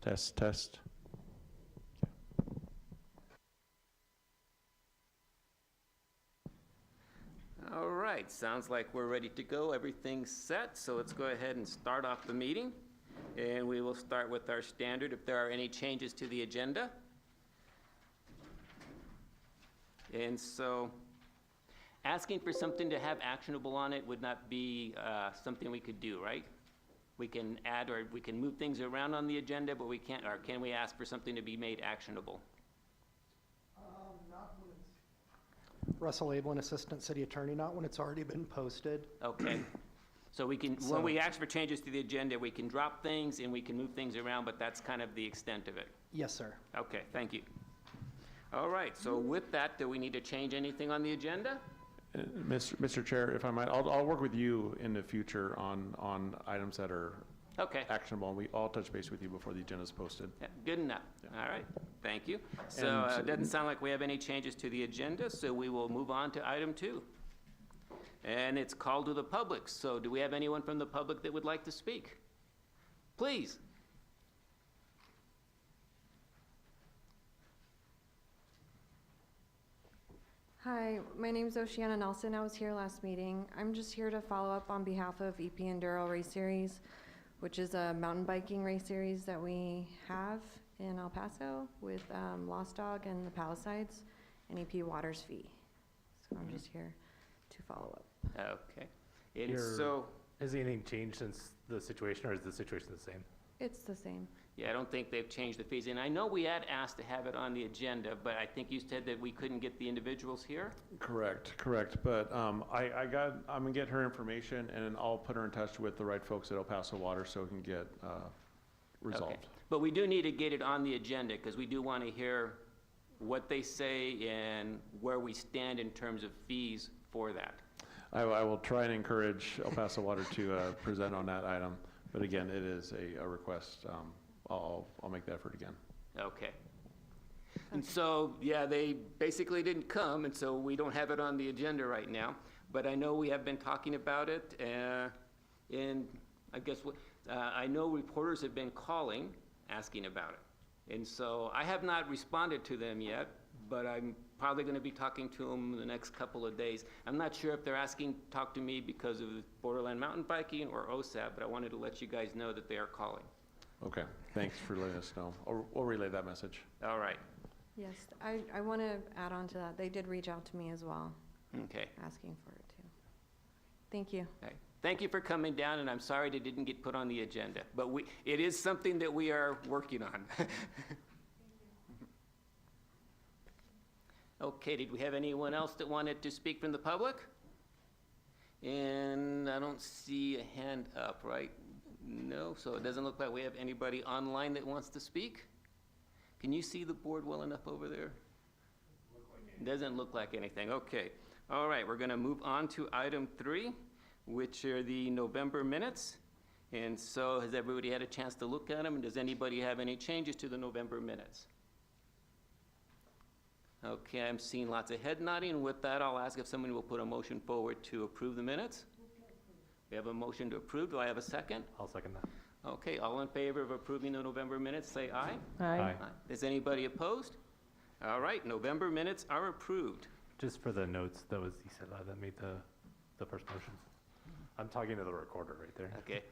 Test, test. All right, sounds like we're ready to go. Everything's set, so let's go ahead and start off the meeting. And we will start with our standard, if there are any changes to the agenda. And so, asking for something to have actionable on it would not be something we could do, right? We can add or we can move things around on the agenda, but we can't, or can we ask for something to be made actionable? Not when it's Russell Ablin, Assistant City Attorney, not when it's already been posted. Okay. So we can, when we ask for changes to the agenda, we can drop things and we can move things around, but that's kind of the extent of it. Yes, sir. Okay, thank you. All right, so with that, do we need to change anything on the agenda? Mr. Chair, if I might, I'll work with you in the future on items that are Okay, actionable, and I'll touch base with you before the agenda is posted. yeah, good enough. All right, thank you. So And- it doesn't sound like we have any changes to the agenda, so we will move on to item 2. And it's called to the public. So do we have anyone from the public that would like to speak? Please. Hi, my name is Oceana Nelson. I was here last meeting. I'm just here to follow up on behalf of EP Enduro Race Series, which is a mountain biking race series that we have in El Paso with Lost Dog and the Palisades and EP Waters Fee. So I'm just here to follow up. Okay. And so, Has anything changed since the situation, or is the situation the same? It's the same. yeah, I don't think they've changed the fees. And I know we had asked to have it on the agenda, but I think you said that we couldn't get the individuals here? Correct, but I'm gonna get her information, and then I'll put her in touch with the right folks at El Paso Water so it can get resolved. Okay. But we do need to get it on the agenda, because we do want to hear what they say and where we stand in terms of fees for that. I will try and encourage El Paso Water to present on that item, but again, it is a request. I'll make the effort again. Okay. And so, yeah, they basically didn't come, and so we don't have it on the agenda right now. But I know we have been talking about it, and I guess, I know reporters have been calling, asking about it. And so I have not responded to them yet, but I'm probably going to be talking to them in the next couple of days. I'm not sure if they're asking to talk to me because of Borderland Mountain Biking or OSAB, but I wanted to let you guys know that they are calling. Okay, thanks for letting us know. We'll relay that message. All right. Yes, I want to add on to that. They did reach out to me as well, Okay. asking for it too. Thank you. Okay. Thank you for coming down, and I'm sorry it didn't get put on the agenda, but it is something that we are working on. Okay, did we have anyone else that wanted to speak from the public? And I don't see a hand up, right? No, so it doesn't look like we have anybody online that wants to speak. Can you see the board well enough over there? Doesn't look like anything, okay. All right, we're gonna move on to item 3, which are the November minutes. And so has everybody had a chance to look at them? And does anybody have any changes to the November minutes? Okay, I'm seeing lots of head nodding. With that, I'll ask if someone will put a motion forward to approve the minutes. We have a motion to approve. Do I have a second? I'll second that. Okay, all in favor of approving the November minutes, say aye. Aye. Is anybody opposed? All right, November minutes are approved. Just for the notes, that was Isela that made the first motion. I'm talking to the recorder right there. Okay,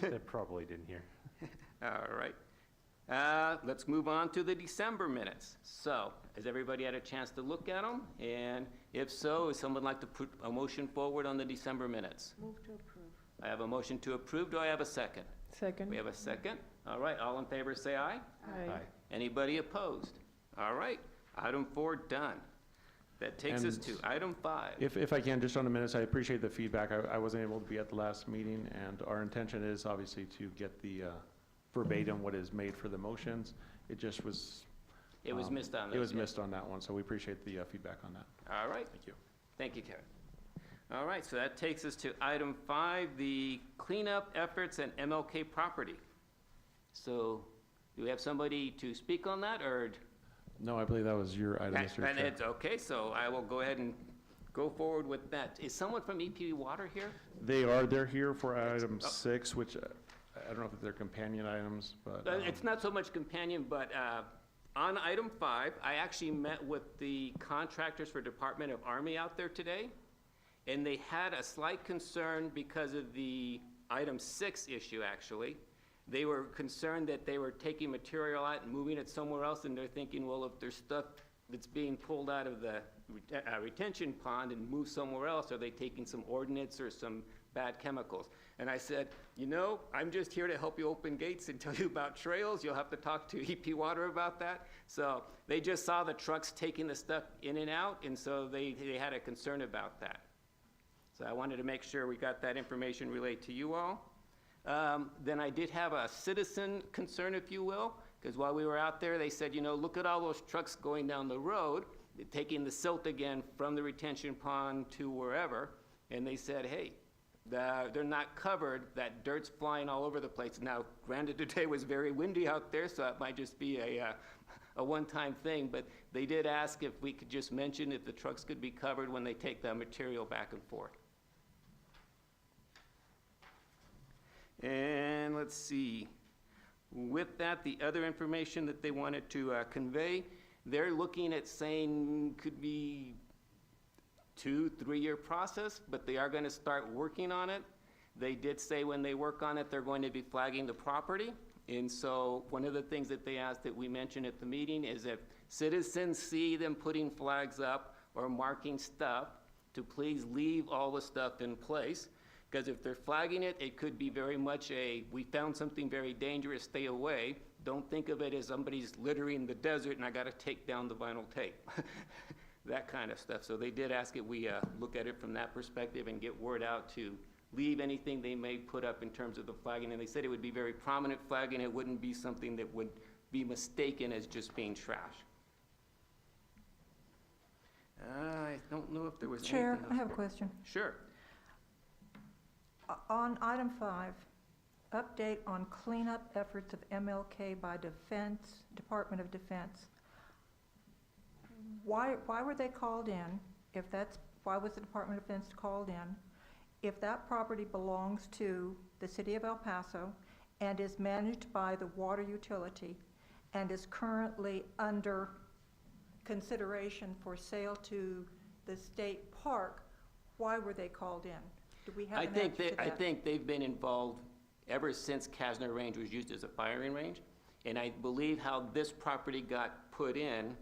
They probably didn't hear. all right. Let's move on to the December minutes. So, has everybody had a chance to look at them? And if so, would someone like to put a motion forward on the December minutes? Move to approve. I have a motion to approve. Do I have a second? Second. We have a second. All right, all in favor say aye. Aye. Anybody opposed? All right, item 4 done. That takes us And to item 5. If I can, just on the minutes, I appreciate the feedback. I wasn't able to be at the last meeting, and our intention is obviously to get the verbatim what is made for the motions. It just was. It was missed on It was those, yeah. missed on that one, so we appreciate the feedback on that. All right. Thank you. Thank you, Kevin. All right, so that takes us to item 5, the cleanup efforts at MLK property. So, do we have somebody to speak on that, or? No, I believe that was your item, Mr. Chair. It's okay, so I will go ahead and go forward with that. Is someone from EP Water here? They're here for item 6, which I don't know if they're companion items, but. It's not so much companion, but on item 5, I actually met with the contractors for Department of Army out there today, and they had a slight concern because of the item 6 issue, actually. They were concerned that they were taking material out and moving it somewhere else, and they're thinking, well, if there's stuff that's being pulled out of the retention pond and moved somewhere else, are they taking some ordnance or some bad chemicals? And I said, you know, I'm just here to help you open gates and tell you about trails. You'll have to talk to EP Water about that. So they just saw the trucks taking the stuff in and out, and so they had a concern about that. So I wanted to make sure we got that information relayed to you all. Then I did have a citizen concern, if you will, because while we were out there, they said, you know, look at all those trucks going down the road, taking the silt again from the retention pond to wherever, and they said, hey, they're not covered, that dirt's flying all over the place. Now, granted, today was very windy out there, so it might just be a one-time thing, but they did ask if we could just mention if the trucks could be covered when they take the material back and forth. And let's see, with that, the other information that they wanted to convey, they're looking at saying could be 2-3 year process, but they are going to start working on it. They did say when they work on it, they're going to be flagging the property. And so one of the things that they asked that we mentioned at the meeting is if citizens see them putting flags up or marking stuff, to please leave all the stuff in place. Because if they're flagging it, it could be very much we found something very dangerous, stay away. Don't think of it as somebody's littering the desert and I gotta take down the vinyl tape. That kind of stuff. So they did ask if we look at it from that perspective and get word out to leave anything they may put up in terms of the flagging. And they said it would be very prominent flagging. It wouldn't be something that would be mistaken as just being trash. I don't know if there was anything Chair, else. I have a question. Sure. On item 5, update on cleanup efforts of MLK by Department of Defense. Why were they called in? Why was the Department of Defense called in? If that property belongs to the city of El Paso and is managed by the water utility and is currently under consideration for sale to the state park, why were they called in? Do we have an answer to that? I think they've been involved ever since Kasner Range was used as a firing range. And I believe how this property got put in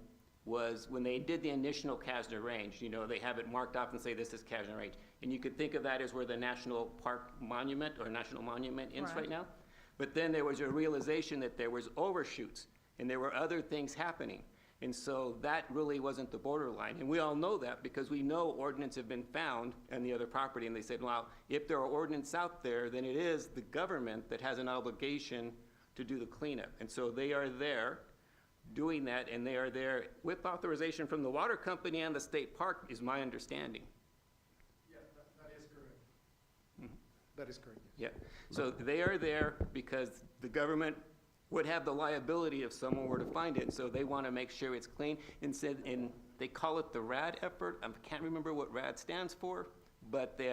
was when they did the initial Kasner Range, you know, they have it marked off and say this is Kasner Range. And you could think of that as where the National Park Monument or National Monument is right now. But then there was a realization that there was overshoots and there were other things happening. And so that really wasn't the borderline. And we all know that because we know ordinance have been found on the other property. And they said, well, if there are ordinance out there, then it is the government that has an obligation to do the cleanup. And so they are there doing that, and they are there with authorization from the water company and the state park, is my understanding. Yeah, that is correct. That is correct. Yeah, so they are there because the government would have the liability if someone were to find it, so they want to make sure it's clean. And they call it the RAD effort. I can't remember what RAD stands for, but they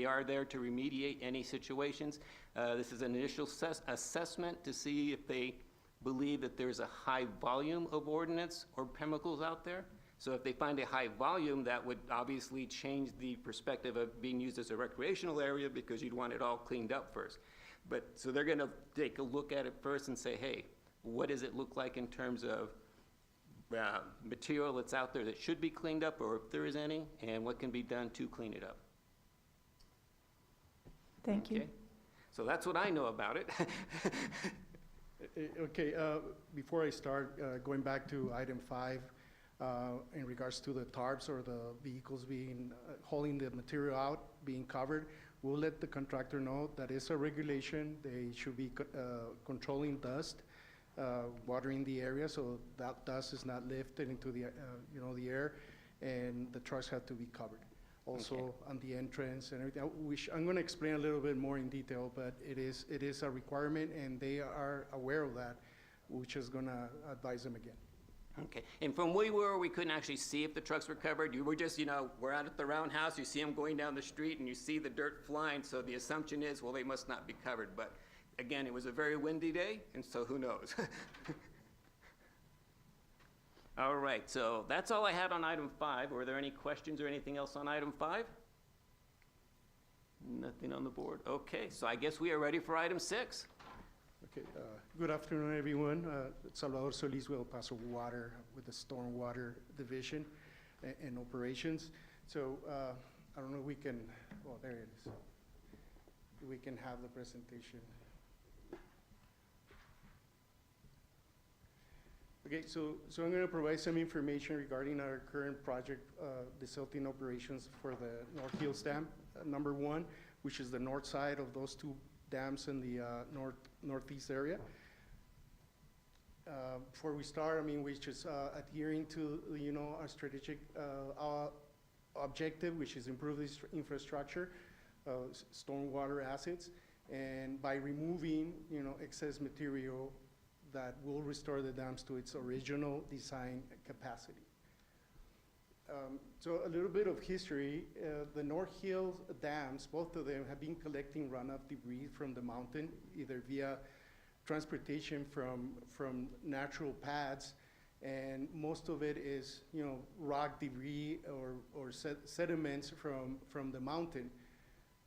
are there to remediate any situations. This is an initial assessment to see if they believe that there's a high volume of ordnance or chemicals out there. So if they find a high volume, that would obviously change the perspective of being used as a recreational area because you'd want it all cleaned up first. But so they're going to take a look at it first and say, hey, what does it look like in terms of material that's out there that should be cleaned up, or if there is any, and what can be done to clean it up. Thank you. Okay? So that's what I know about it. Okay, before I start, going back to item 5, in regards to the tarps or the vehicles being, hauling the material out, being covered, we'll let the contractor know that is a regulation. They should be controlling dust, watering the area, so that dust is not lifted into the, the air, and the trucks have to be covered. Also Okay. on the entrance and everything, which I'm gonna explain a little bit more in detail, but it is a requirement, and they are aware of that, which is gonna advise them again. Okay, and from where we were, we couldn't actually see if the trucks were covered. You were just, we're out at the roundhouse, you see them going down the street, and you see the dirt flying, so the assumption is, well, they must not be covered. But again, it was a very windy day, and so who knows? All right, so that's all I had on item 5. Were there any questions or anything else on item 5? Nothing on the board. Okay, so I guess we are ready for item 6. Okay, good afternoon, everyone. Salvador Solis with El Paso Water with the Stormwater Division and Operations. So I don't know if we can, well, there it is. We can have the presentation. Okay, so I'm going to provide some information regarding our current project, desilting operations for the North Hills Dam, number 1, which is the north side of those 2 dams in the northeast area. Before we start, we're just adhering to, our strategic objective, which is improve this infrastructure, stormwater assets, and by removing, excess material that will restore the dams to its original design capacity. So a little bit of history. The North Hills dams, both of them have been collecting runoff debris from the mountain, either via transportation from natural pads, and most of it is, rock debris or sediments from the mountain.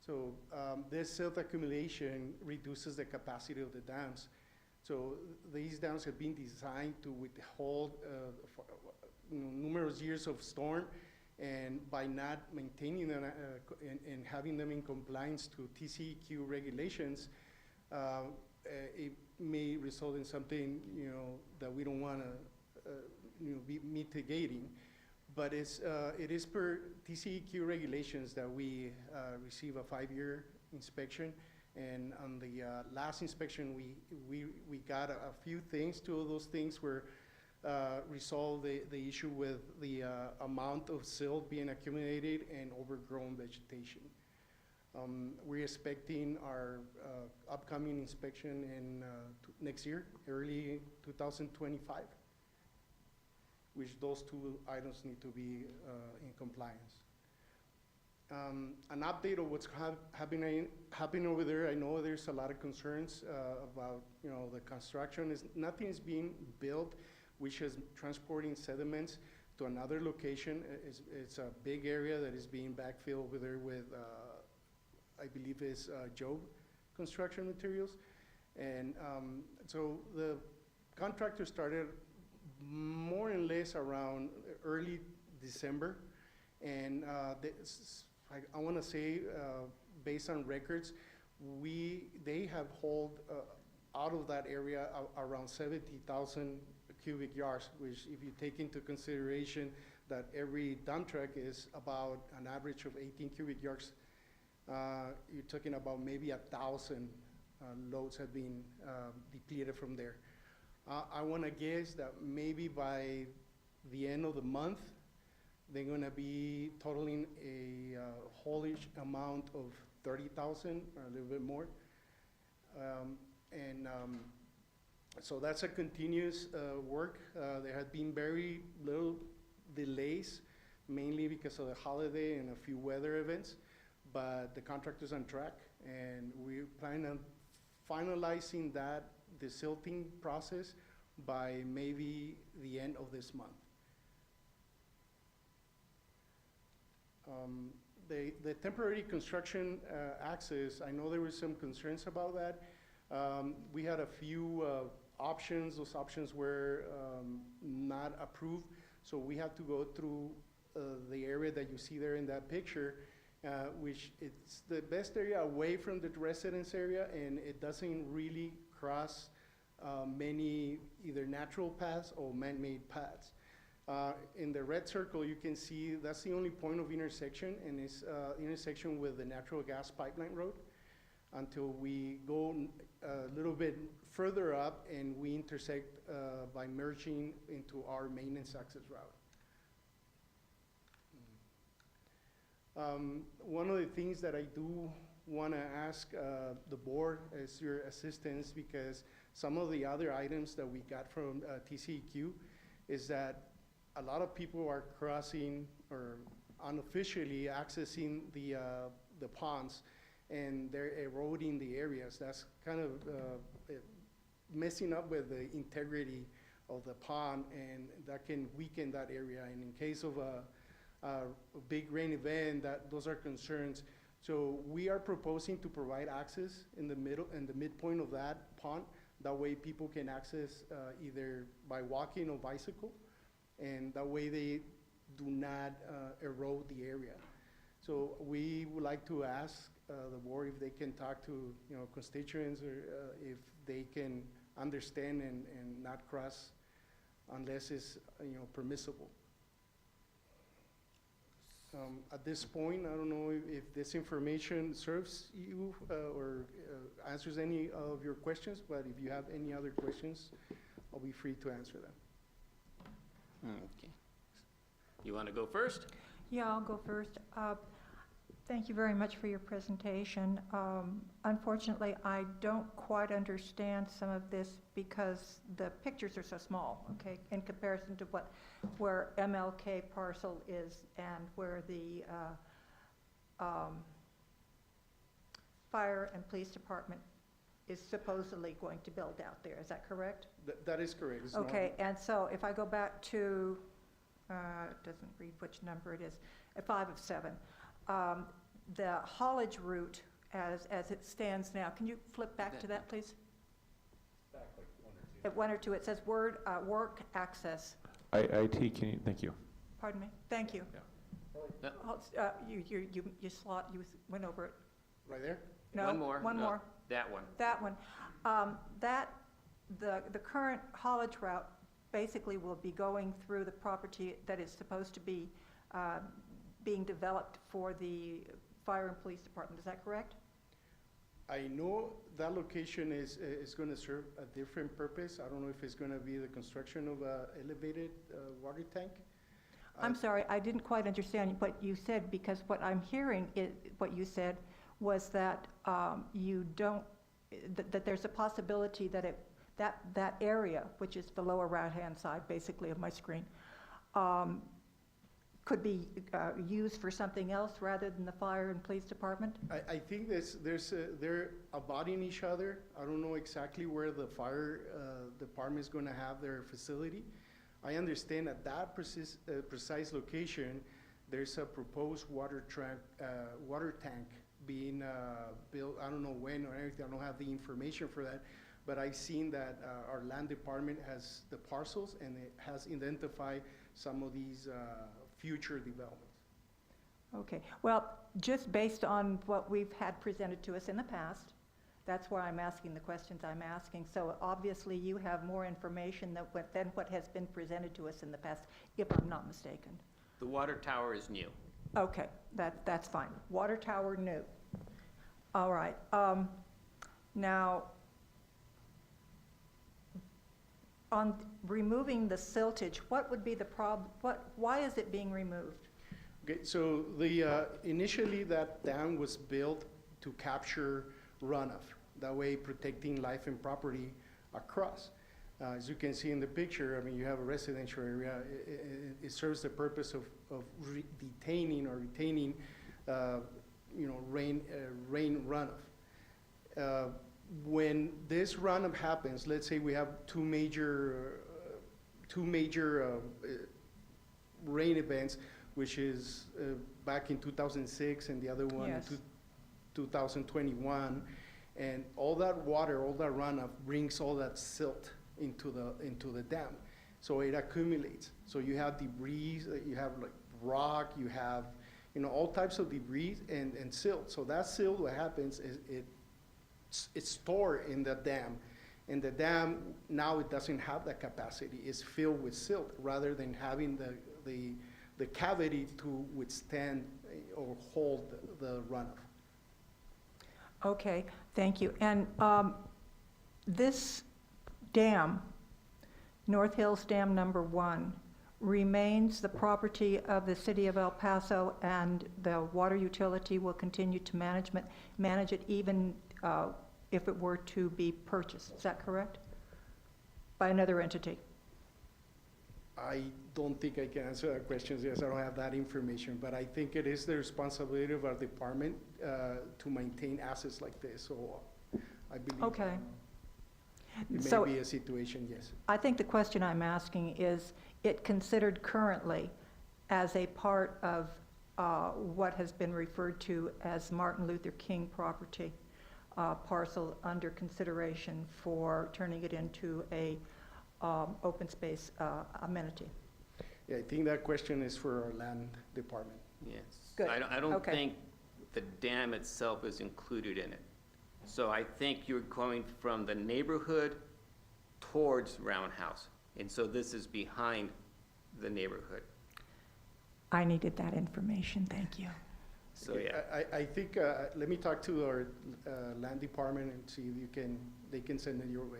So this silt accumulation reduces the capacity of the dams. So these dams have been designed to withhold numerous years of storm, and by not maintaining them and having them in compliance to TCEQ regulations, it may result in something that we don't want to be mitigating. But it is per TCEQ regulations that we receive a 5-year inspection. And on the last inspection, we got a few things. 2 of those things were resolve the issue with the amount of silt being accumulated and overgrown vegetation. We're expecting our upcoming inspection in next year, early 2025, which those 2 items need to be in compliance. An update of what's happening over there. I know there's a lot of concerns about the construction. Nothing is being built, which is transporting sediments to another location. It's a big area that is being backfilled over there with, I believe is Job Construction Materials. And so the contractor started more or less around early December. And I want to say, based on records, they have hauled out of that area around 70,000 cubic yards, which if you take into consideration that every dump truck is about an average of 18 cubic yards, you're talking about maybe 1,000 loads have been depleted from there. I want to guess that maybe by the end of the month, they're going to be totaling a haulage amount of 30,000 or a little bit more. So that's a continuous work. There have been very little delays, mainly because of the holiday and a few weather events, but the contractor's on track, and we're planning on finalizing that desilting process by maybe the end of this month. The temporary construction access, I know there were some concerns about that. We had a few options. Those options were not approved, so we have to go through the area that you see there in that picture, which it's the best area away from the residence area, and it doesn't really cross many either natural paths or man-made paths. In the red circle, you can see that's the only point of intersection, and it's intersection with the natural gas pipeline road until we go a little bit further up and we intersect by merging into our maintenance access route. One of the things that I do want to ask the board is your assistance, because some of the other items that we got from TCEQ is that a lot of people are crossing or unofficially accessing the ponds, and they're eroding the areas. That's kind of messing up with the integrity of the pond, and that can weaken that area. And in case of a big rain event, those are concerns. So we are proposing to provide access in the middle, in the midpoint of that pond. That way people can access either by walking or bicycle, and that way they do not erode the area. So we would like to ask the board if they can talk to, constituents, or if they can understand and not cross unless it's, permissible. At this point, I don't know if this information serves you or answers any of your questions, but if you have any other questions, I'll be free to answer them. Okay. You want to go first? Yeah, I'll go first. Thank you very much for your presentation. Unfortunately, I don't quite understand some of this because the pictures are so small, okay, in comparison to where MLK parcel is and where the fire and police department is supposedly going to build out there. Is that correct? That is correct. It's not- Okay, and so if I go back to, it doesn't read which number it is, 5 of 7, the haulage route as it stands now, can you flip back to that, please? Back like 1 or 2. At 1 or 2, it says work access. IT, thank you. Pardon me? Thank you. Yeah. You went over it. Right there? No, One more. one No, more. That one. That one. The current haulage route basically will be going through the property that is supposed to be being developed for the fire and police department. Is that correct? I know that location is going to serve a different purpose. I don't know if it's going to be the construction of a elevated water tank. I'm sorry, I didn't quite understand what you said, because what I'm hearing is, what you said was that that there's a possibility that that area, which is the lower right-hand side, basically, of my screen, could be used for something else rather than the fire and police department? I think they're abutting each other. I don't know exactly where the fire department is going to have their facility. I understand at that precise location, there's a proposed water tank being built. I don't know when or anything. I don't have the information for that. But I've seen that our land department has the parcels, and it has identified some of these future developments. Okay, well, just based on what we've had presented to us in the past, that's why I'm asking the questions I'm asking. So obviously you have more information than what has been presented to us in the past, if I'm not mistaken. The water tower is new. Okay, that's fine. Water tower new. All right. Now, on removing the siltage, what would be the problem? Why is it being removed? Okay, so initially that dam was built to capture runoff, that way protecting life and property across. As you can see in the picture, I mean, you have a residential area. It serves the purpose of detaining or retaining, rain runoff. When this runoff happens, let's say we have two major rain events, which is back in 2006 and the other one Yes. in 2021, and all that water, all that runoff brings all that silt into the dam, so it accumulates. So you have debris, you have like rock, you have all types of debris and silt. So that silt, what happens is it's stored in the dam, and the dam now it doesn't have that capacity. It's filled with silt rather than having the cavity to withstand or hold the runoff. Okay, thank you. And this dam, North Hills Dam number 1, remains the property of the city of El Paso, and the water utility will continue to manage it even if it were to be purchased. Is that correct? By another entity? I don't think I can answer that question, yes, I don't have that information, but I think it is the responsibility of our department to maintain assets like this, so I believe Okay. it So may be a situation, yes. I think the question I'm asking, is it considered currently as a part of what has been referred to as Martin Luther King property parcel under consideration for turning it into a open space amenity? Yeah, I think that question is for our land department. Yes. Good. I don't Okay. think the dam itself is included in it. So I think you're going from the neighborhood towards Roundhouse. And so this is behind the neighborhood. I needed that information, thank you. So, yeah. I think, let me talk to our land department and see if they can send it your way.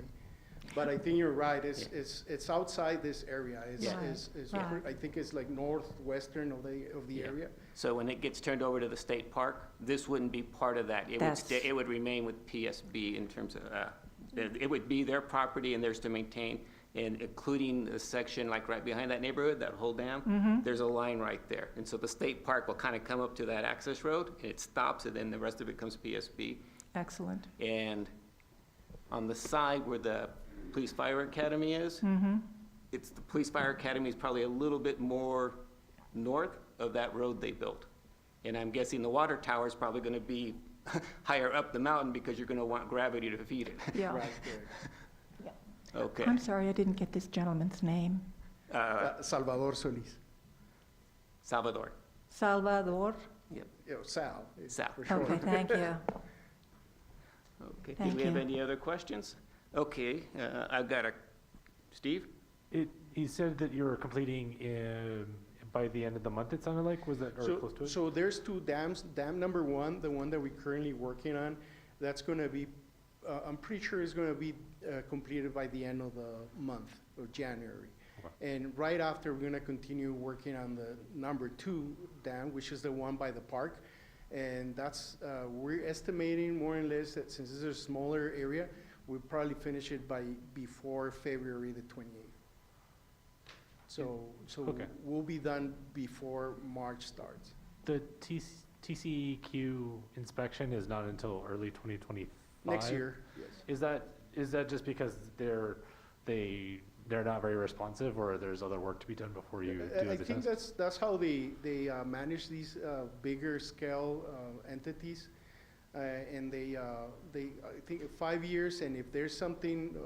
But I think you're right, it's outside this area. Yeah. Right. I think it's like northwestern of the Yeah. area. So when it gets turned over to the state park, this wouldn't be part of that. It would That's- stay, it would remain with PSB in terms of, it would be their property and theirs to maintain, and including the section like right behind that neighborhood, that whole dam, there's a line right there. And so the state park will kind of come up to that access road, and it stops, and then the rest of it comes PSB. Excellent. And on the side where the Police Fire Academy is, it's, the Police Fire Academy is probably a little bit more north of that road they built. And I'm guessing the water tower is probably gonna be higher up the mountain because you're gonna want gravity to feed it. Yeah. Right there. Okay. I'm sorry, I didn't get this gentleman's name. Salvador Solis. Salvador. Salvador? You know, Sal. Sal. For short. Okay, thank you. Okay, do Thank we have you. any other questions? Okay, I've got a, Steve? He said that you were completing by the end of the month, it sounded like, was that, or close to it? So there's two dams. Dam number one, the one that we're currently working on, that's gonna be, I'm pretty sure it's gonna be completed by the end of the month of January. Okay. And right after, we're gonna continue working on the number two dam, which is the one by the park. And that's, we're estimating more or less that since this is a smaller area, we'll probably finish it before February the 28th. So Okay. we'll be done before March starts. The TCEQ inspection is not until early 2025? Next year, yes. Is that just because they're not very responsive, or there's other work to be done before you do I the think test? that's how they manage these bigger scale entities. And I think 5 years, and if there's something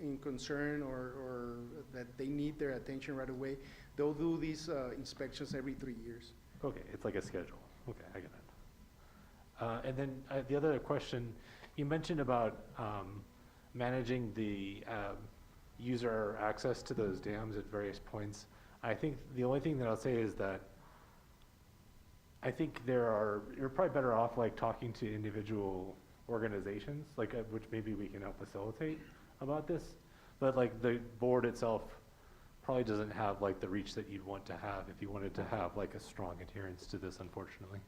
in concern or that they need their attention right away, they'll do these inspections every 3 years. Okay, it's like a schedule. Okay, I get it. And then the other question, you mentioned about managing the user access to those dams at various points. I think the only thing that I'll say is that I think you're probably better off like talking to individual organizations, like which maybe we can help facilitate about this. But like the board itself probably doesn't have like the reach that you'd want to have if you wanted to have like a strong adherence to this, unfortunately.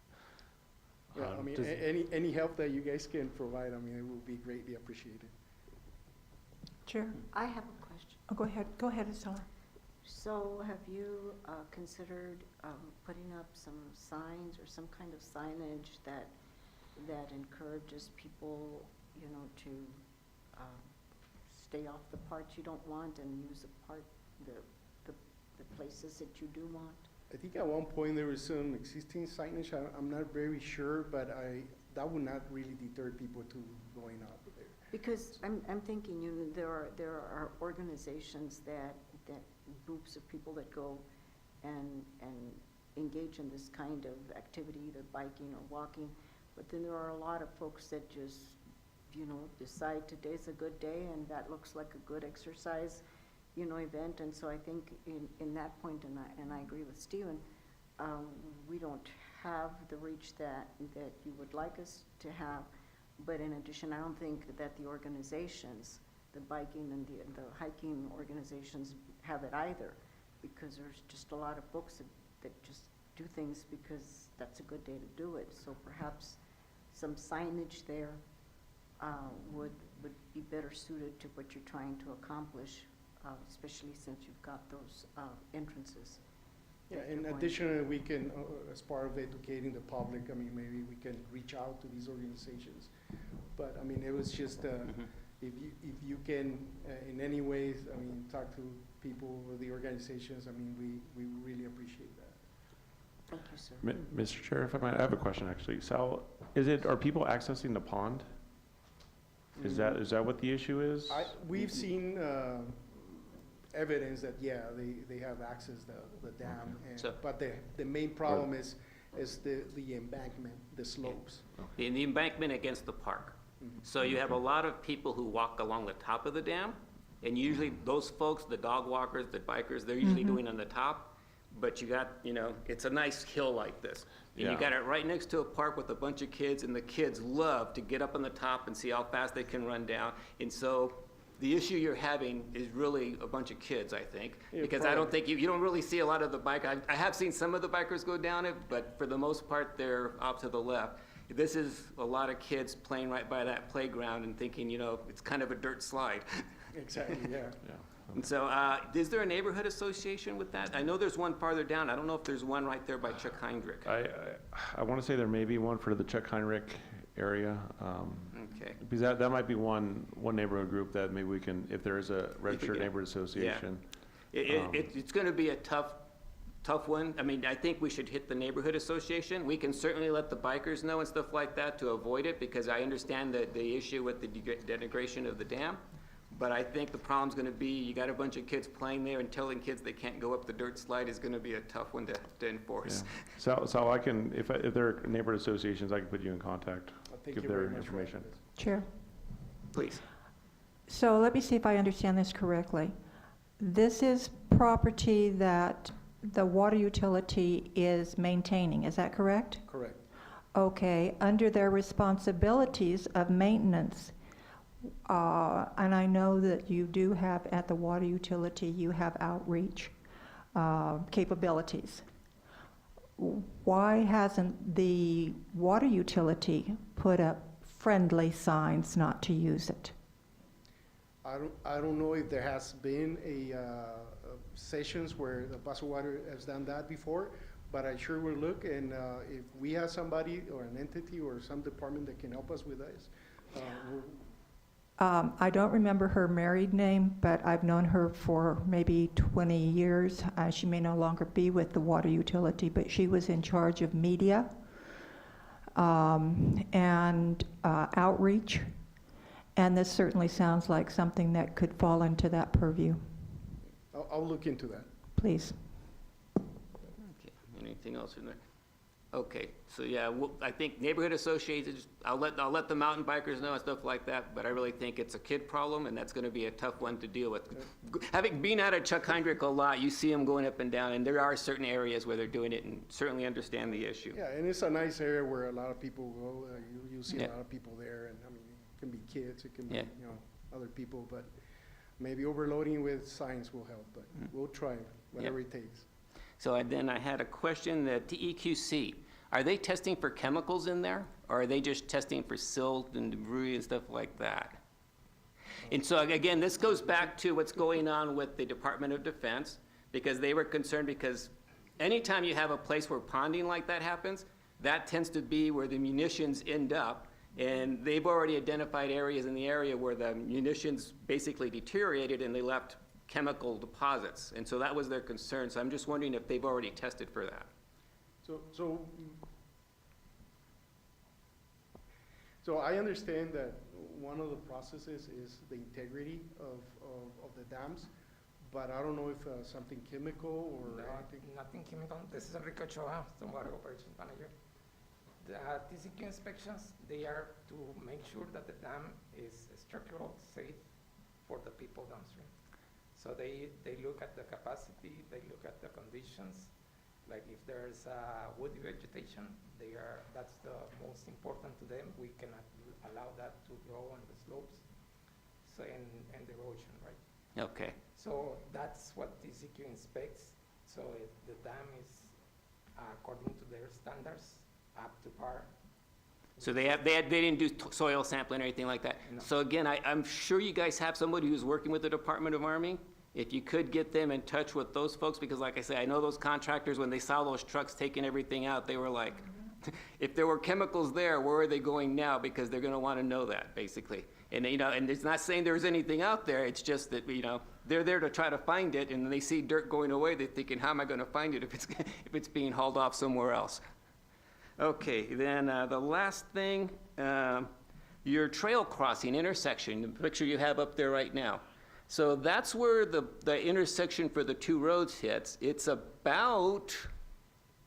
Yeah, I mean, does- any help that you guys can provide, I mean, it will be greatly appreciated. Chair? I have a question. Oh, go ahead, Estella. So have you considered putting up some signs or some kind of signage that encourages people, you know, to stay off the parts you don't want and use the places that you do want? I think at one point there was some existing signage, I'm not very sure, but that would not really deter people to going up there. Because I'm thinking, you know, there are organizations that groups of people that go and engage in this kind of activity, either biking or walking, but then there are a lot of folks that just, you know, decide today's a good day and that looks like a good exercise, you know, event. And so I think in that point, and I agree with Stephen, we don't have the reach that you would like us to have. But in addition, I don't think that the organizations, the biking and the hiking organizations have it either, because there's just a lot of folks that just do things because that's a good day to do it. So perhaps some signage there would be better suited to what you're trying to accomplish especially since you've got those entrances. Yeah, that and you're going- additionally, we can, as part of educating the public, I mean, maybe we can reach out to these organizations. But, I mean, it was just, if you can, in any ways, I mean, talk to people or the organizations, I mean, we really appreciate that. Thank you, sir. Mr. Chair, if I might, I have a question, actually. Sal, are people accessing the pond? Is that what the issue is? We've seen evidence that, yeah, they have access the dam, So- but the main problem is the embankment, the slopes. The embankment against the park. Mhm. So you have a lot of people who walk along the top of the dam, and usually those folks, the dog walkers, the bikers, they're usually doing on the top. But you got, it's a nice hill like this. And you Yeah. got it right next to a park with a bunch of kids, and the kids love to get up on the top and see how fast they can run down. And so the issue you're having is really a bunch of kids, I think. Yeah, Because I don't probably. think, you don't really see a lot of the I have seen some of the bikers go down it, but for the most part, they're off to the left. This is a lot of kids playing right by that playground and thinking, it's kind of a dirt slide. Exactly, yeah. Yeah. And so, is there a neighborhood association with that? I know there's one farther down. I don't know if there's one right there by Chuck Heinrich. I want to say there may be one for the Chuck Heinrich area. Okay. Because that might be one neighborhood group that maybe we can, if there is a registered get- neighborhood association. It's going to be a tough one. I mean, I think we should hit the neighborhood association. We can certainly let the bikers know and stuff like that to avoid it, because I understand the issue with the denigration of the dam. But I think the problem's going to be, you got a bunch of kids playing there, and telling kids they can't go up the dirt slide is going to be a tough one to enforce. Yeah. So I can, if there are neighborhood associations, I can put you in contact. Thank Give you their very much for information. this. Chair. Please. So let me see if I understand this correctly. This is property that the water utility is maintaining, is that correct? Correct. Okay, under their responsibilities of maintenance, and I know that you do have, at the water utility, you have outreach capabilities. Why hasn't the water utility put up friendly signs not to use it? I don't know if there has been sessions where the Paso Water has done that before, but I sure will look, and if we have somebody or an entity or some department that can help us with this, I don't remember her married name, but I've known her for maybe 20 years. She may no longer be with the water utility, but she was in charge of media and outreach. And this certainly sounds like something that could fall into that purview. I'll look into that. Please. Okay, anything else in there? Okay, so yeah, I think neighborhood associations, I'll let the mountain bikers know and stuff like that, but I really think it's a kid problem, and that's gonna be a tough one to deal with. Having been out of Chuck Heinrich a lot, you see them going up and down, and there are certain areas where they're doing it, and certainly understand the issue. Yeah, and it's a nice area where a lot of people go. You see Yeah. a lot of people there, and I mean, it can be kids, it can be, Yeah. other people, but maybe overloading with signs will help, but we'll try whatever it takes. So then I had a question, the TEQC, are they testing for chemicals in there? Or are they just testing for silt and debris and stuff like that? And so again, this goes back to what's going on with the Department of Defense, because they were concerned, because anytime you have a place where ponding like that happens, that tends to be where the munitions end up. And they've already identified areas in the area where the munitions basically deteriorated and they left chemical deposits. And so that was their concern. So I'm just wondering if they've already tested for that. So I understand that one of the processes is the integrity of the dams, but I don't know if something chemical or anything. Nothing chemical. This is Enrique Ochoa, Stormwater Operations Manager. The TCQ inspections, they are to make sure that the dam is structural safe for the people downstream. So they look at the capacity, they look at the conditions. Like if there's woody vegetation, that's the most important to them. We cannot allow that to grow on the slopes, so and the erosion, right? Okay. So that's what TCQ inspects. So if the dam is according to their standards, up to par. So they didn't do soil sampling or anything like that. No. So again, I'm sure you guys have somebody who's working with the Department of Army, if you could get them in touch with those folks, because like I say, I know those contractors, when they saw those trucks taking everything out, they were like, if there were chemicals there, where are they going now? Because they're gonna wanna know that, basically. And, you know, and it's not saying there's anything out there, it's just that, you know, they're there to try to find it, and when they see dirt going away, they're thinking, how am I gonna find it if it's, if it's being hauled off somewhere else? Okay, then, the last thing, your trail crossing intersection, the picture you have up there right now. So that's where the intersection for the two roads hits. It's about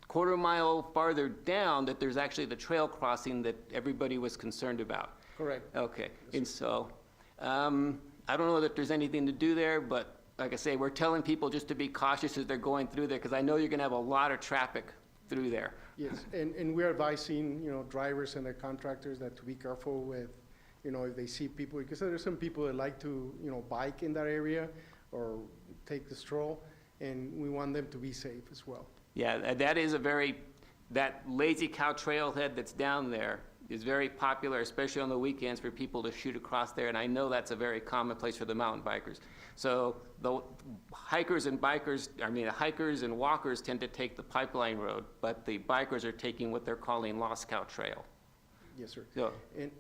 quarter mile farther down that there's actually the trail crossing that everybody was concerned about. Correct. Okay, and so, I don't know that there's anything to do there, but like I say, we're telling people just to be cautious as they're going through there, because I know you're gonna have a lot of traffic through there. Yes, and we're advising, you know, drivers and the contractors that to be careful with, you know, if they see people, because there's some people that like to, you know, bike in that area or take the stroll, and we want them to be safe as well. Yeah, that is that Lazy Cow trailhead that's down there is very popular, especially on the weekends, for people to shoot across there, and I know that's a very common place for the mountain bikers. So the hikers and walkers tend to take the Pipeline Road, but the bikers are taking what they're calling Lost Cow Trail. Yes, sir. So,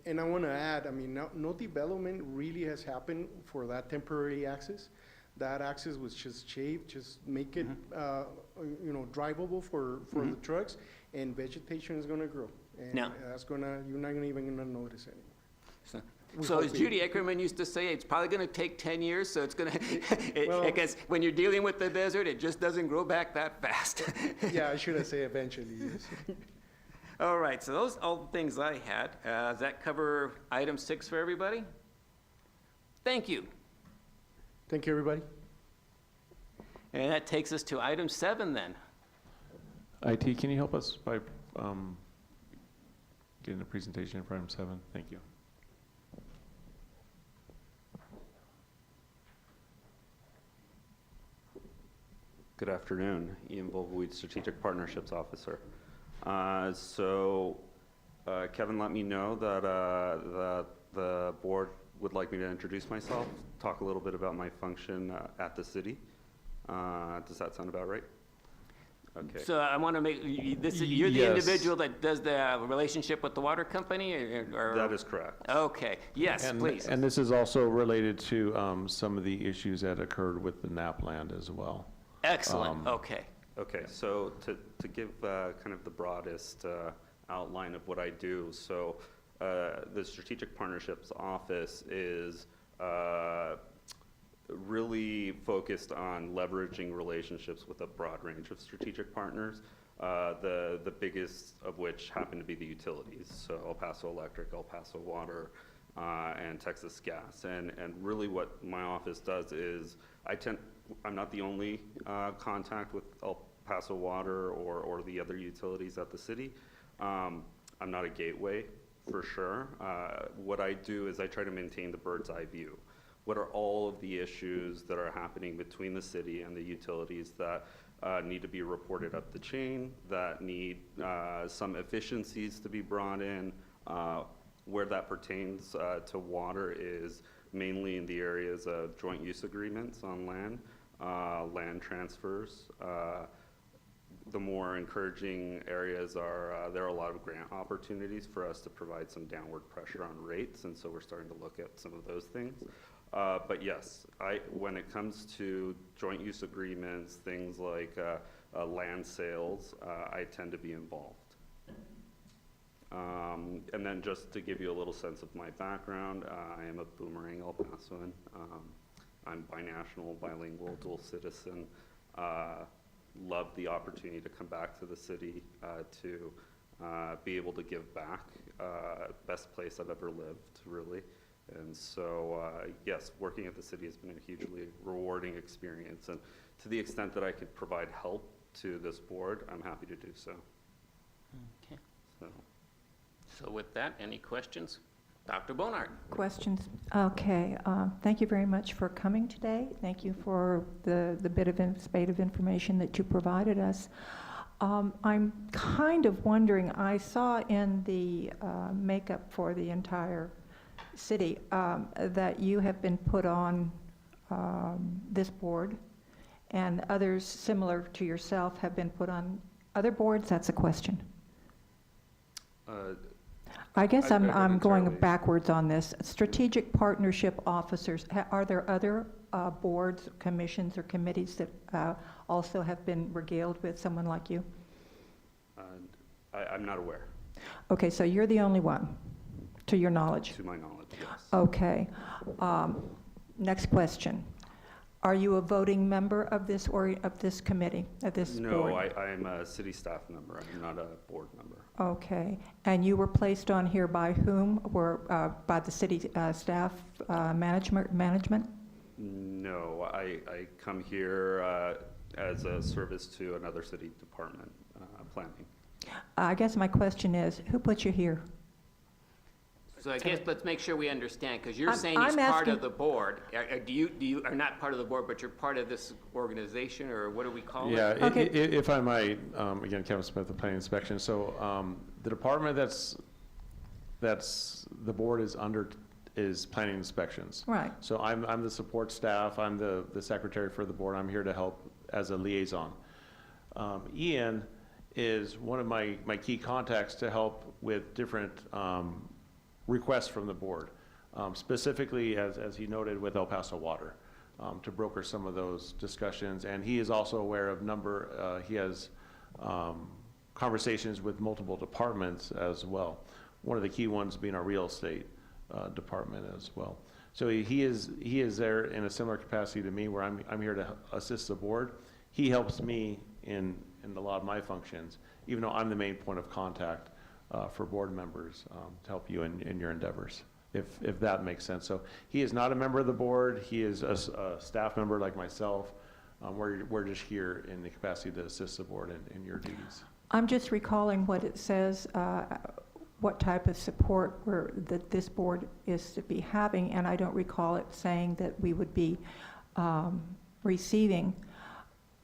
And I want to add, I mean, no development really has happened for that temporary access. That access was just shaved, just make it, you know, drivable for the trucks, and vegetation is going to grow. And Now- that's going to, you're not even going to notice anymore. so as Judy Eckerman used to say, it's probably gonna take 10 years, so it's gonna, Well- because when you're dealing with the desert, it just doesn't grow back that fast. Yeah, I should have said eventually, yes. All right, so those are all the things I had. Does that cover item 6 for everybody? Thank you. Thank you, everybody. And that takes us to item 7 then. IT, can you help us by getting a presentation for item 7? Thank you. Good afternoon, Ian Volvoid, Strategic Partnerships Officer. Kevin let me know that the board would like me to introduce myself, talk a little bit about my function at the city. Does that sound about right? Okay. So I want to make, you're the Yes. individual that does the relationship with the water company, or? That is correct. Okay, yes, And- please. And this is also related to some of the issues that occurred with the NAPLAND as well. Excellent, okay. Okay, so to give kind of the broadest outline of what I do, so the Strategic Partnerships Office is really focused on leveraging relationships with a broad range of strategic partners, the biggest of which happen to be the utilities, so El Paso Electric, El Paso Water, and Texas Gas. And really what my office does is I'm not the only contact with El Paso Water or the other utilities at the city. I'm not a gateway for sure. What I do is I try to maintain the bird's eye view. What are all of the issues that are happening between the city and the utilities that need to be reported up the chain, that need some efficiencies to be brought in? Where that pertains to water is mainly in the areas of joint use agreements on land, land transfers. The more encouraging areas are, there are a lot of grant opportunities for us to provide some downward pressure on rates, and so we're starting to look at some of those things. But yes, when it comes to joint use agreements, things like land sales, I tend to be involved. And then just to give you a little sense of my background, I am a boomerang El Pasoan. I'm binational, bilingual, dual citizen. Love the opportunity to come back to the city to be able to give back. Best place I've ever lived, really. And so, yes, working at the city has been a hugely rewarding experience. And to the extent that I could provide help to this board, I'm happy to do so. Okay. So. with that, any questions? Dr. Bonart? Questions? Okay, thank you very much for coming today. Thank you for the bit of spate of information that you provided us. I'm kind of wondering, I saw in the makeup for the entire city that you have been put on this board, and others similar to yourself have been put on other boards? That's a question. I guess I'm going entirely. backwards on this. Strategic partnership officers, are there other boards, commissions, or committees that also have been regaled with someone like you? I'm not aware, Okay, so you're the only one, to your knowledge. to my knowledge, yes. Okay. Next question. Are you a voting member of this, or of this committee, of this board? No, I am a city staff member. I'm not a board member. Okay. And you were placed on here by whom? By the city staff management? No, I come here as a service to another city department, planning. I guess my question is, who put you here? So I guess let's make sure we understand, because you're saying I'm he's part asking- of the board. Do you are not part of the board, but you're part of this organization, or what do we call it? Yeah, Okay. if I might, again, Kevin Smith, the planning inspection. So the department that's the board is under is planning inspections. Right. So I'm the support staff, I'm the secretary for the board, I'm here to help as a liaison. Ian is one of my key contacts to help with different requests from the board, specifically, as he noted, with El Paso Water, to broker some of those discussions. And he is also aware of he has conversations with multiple departments as well. One of the key ones being our real estate department as well. So he is there in a similar capacity to me, where I'm here to assist the board. He helps me in a lot of my functions, even though I'm the main point of contact for board members to help you in your endeavors, if that makes sense. So he is not a member of the board. He is a staff member like myself. We're just here in the capacity to assist the board in your duties. I'm just recalling what it says, what type of support that this board is to be having, and I don't recall it saying that we would be receiving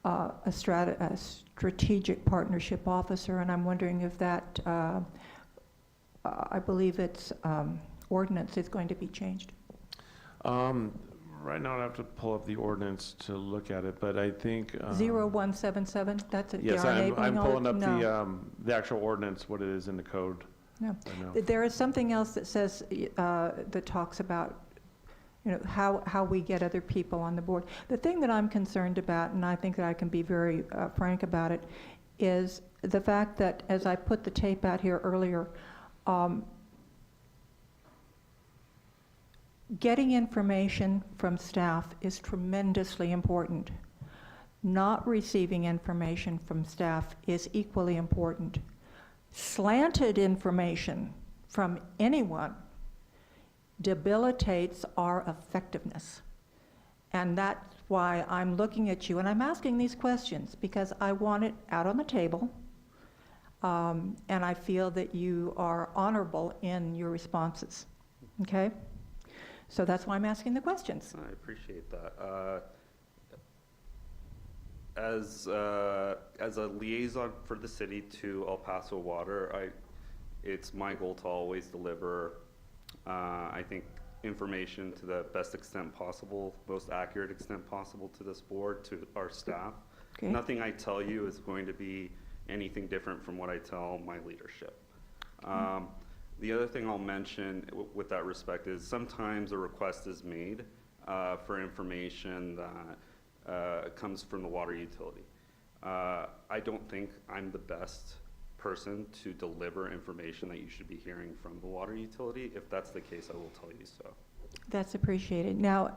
a strategic partnership officer, and I'm wondering if that, I believe its ordinance is going to be changed. Right now, I'd have to pull up the ordinance to look at it, but I think. 0177, that's it. Yes, I'm pulling up No. the actual ordinance, what it is in the code. No. I know. There is something else that says, that talks about, how we get other people on the board. The thing that I'm concerned about, and I think that I can be very frank about it, is the fact that, as I put the tape out here earlier, getting information from staff is tremendously important. Not receiving information from staff is equally important. Slanted information from anyone debilitates our effectiveness. And that's why I'm looking at you and I'm asking these questions, because I want it out on the table. And I feel that you are honorable in your responses. Okay? So that's why I'm asking the questions. I appreciate that. As a liaison for the city to El Paso Water, it's my goal to always deliver, I think, information to the best extent possible, most accurate extent possible to this board, to our staff. Okay. Nothing I tell you is going to be anything different from what I tell my leadership. The other thing I'll mention with that respect is sometimes a request is made for information that comes from the water utility. I don't think I'm the best person to deliver information that you should be hearing from the water utility. If that's the case, I will tell you so. That's appreciated. Now,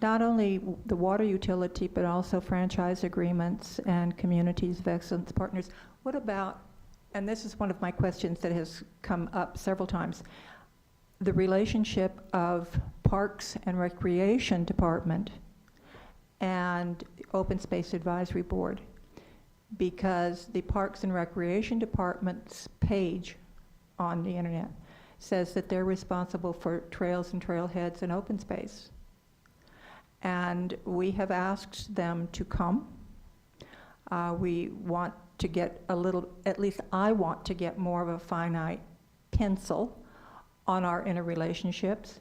not only the water utility, but also franchise agreements and communities of excellence partners. What about, and this is one of my questions that has come up several times, the relationship of Parks and Recreation Department and Open Space Advisory Board? Because the Parks and Recreation Department's page on the internet says that they're responsible for trails and trailheads and open space. And we have asked them to come. We want to get a little, at least I want to get more of a finite pencil on our interrelationships.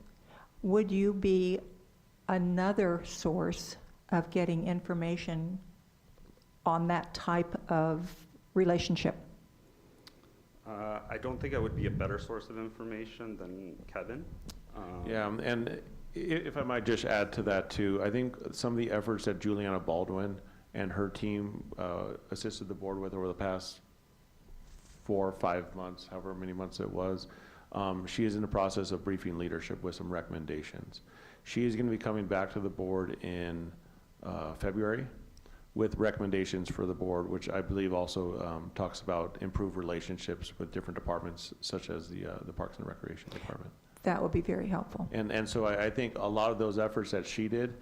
Would you be another source of getting information on that type of relationship? I don't think I would be a better source of information than Kevin. Yeah, and if I might just add to that too, I think some of the efforts that Juliana Baldwin and her team assisted the board with over the past 4 or 5 months, however many months it was, she is in the process of briefing leadership with some recommendations. She is going to be coming back to the board in February with recommendations for the board, which I believe also talks about improved relationships with different departments, such as the Parks and Recreation Department. That would be very helpful. And so I think a lot of those efforts that she did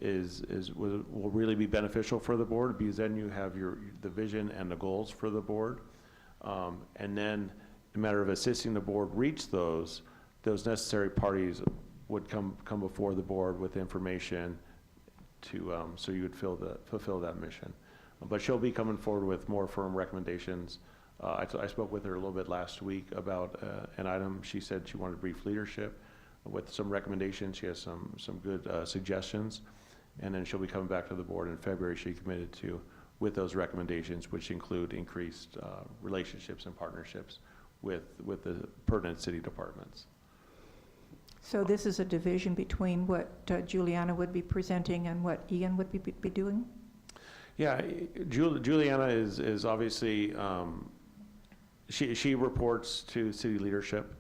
will really be beneficial for the board, because then you have the vision and the goals for the board. And then, in a matter of assisting the board reach those necessary parties would come before the board with information to, so you would fulfill that mission. But she'll be coming forward with more firm recommendations. I spoke with her a little bit last week about an item. She said she wanted brief leadership with some recommendations. She has some good suggestions. And then she'll be coming back to the board in February, she committed to, with those recommendations, which include increased relationships and partnerships with the pertinent city departments. So this is a division between what Juliana would be presenting and what Ian would be doing? Yeah, Juliana is obviously, she reports to city leadership,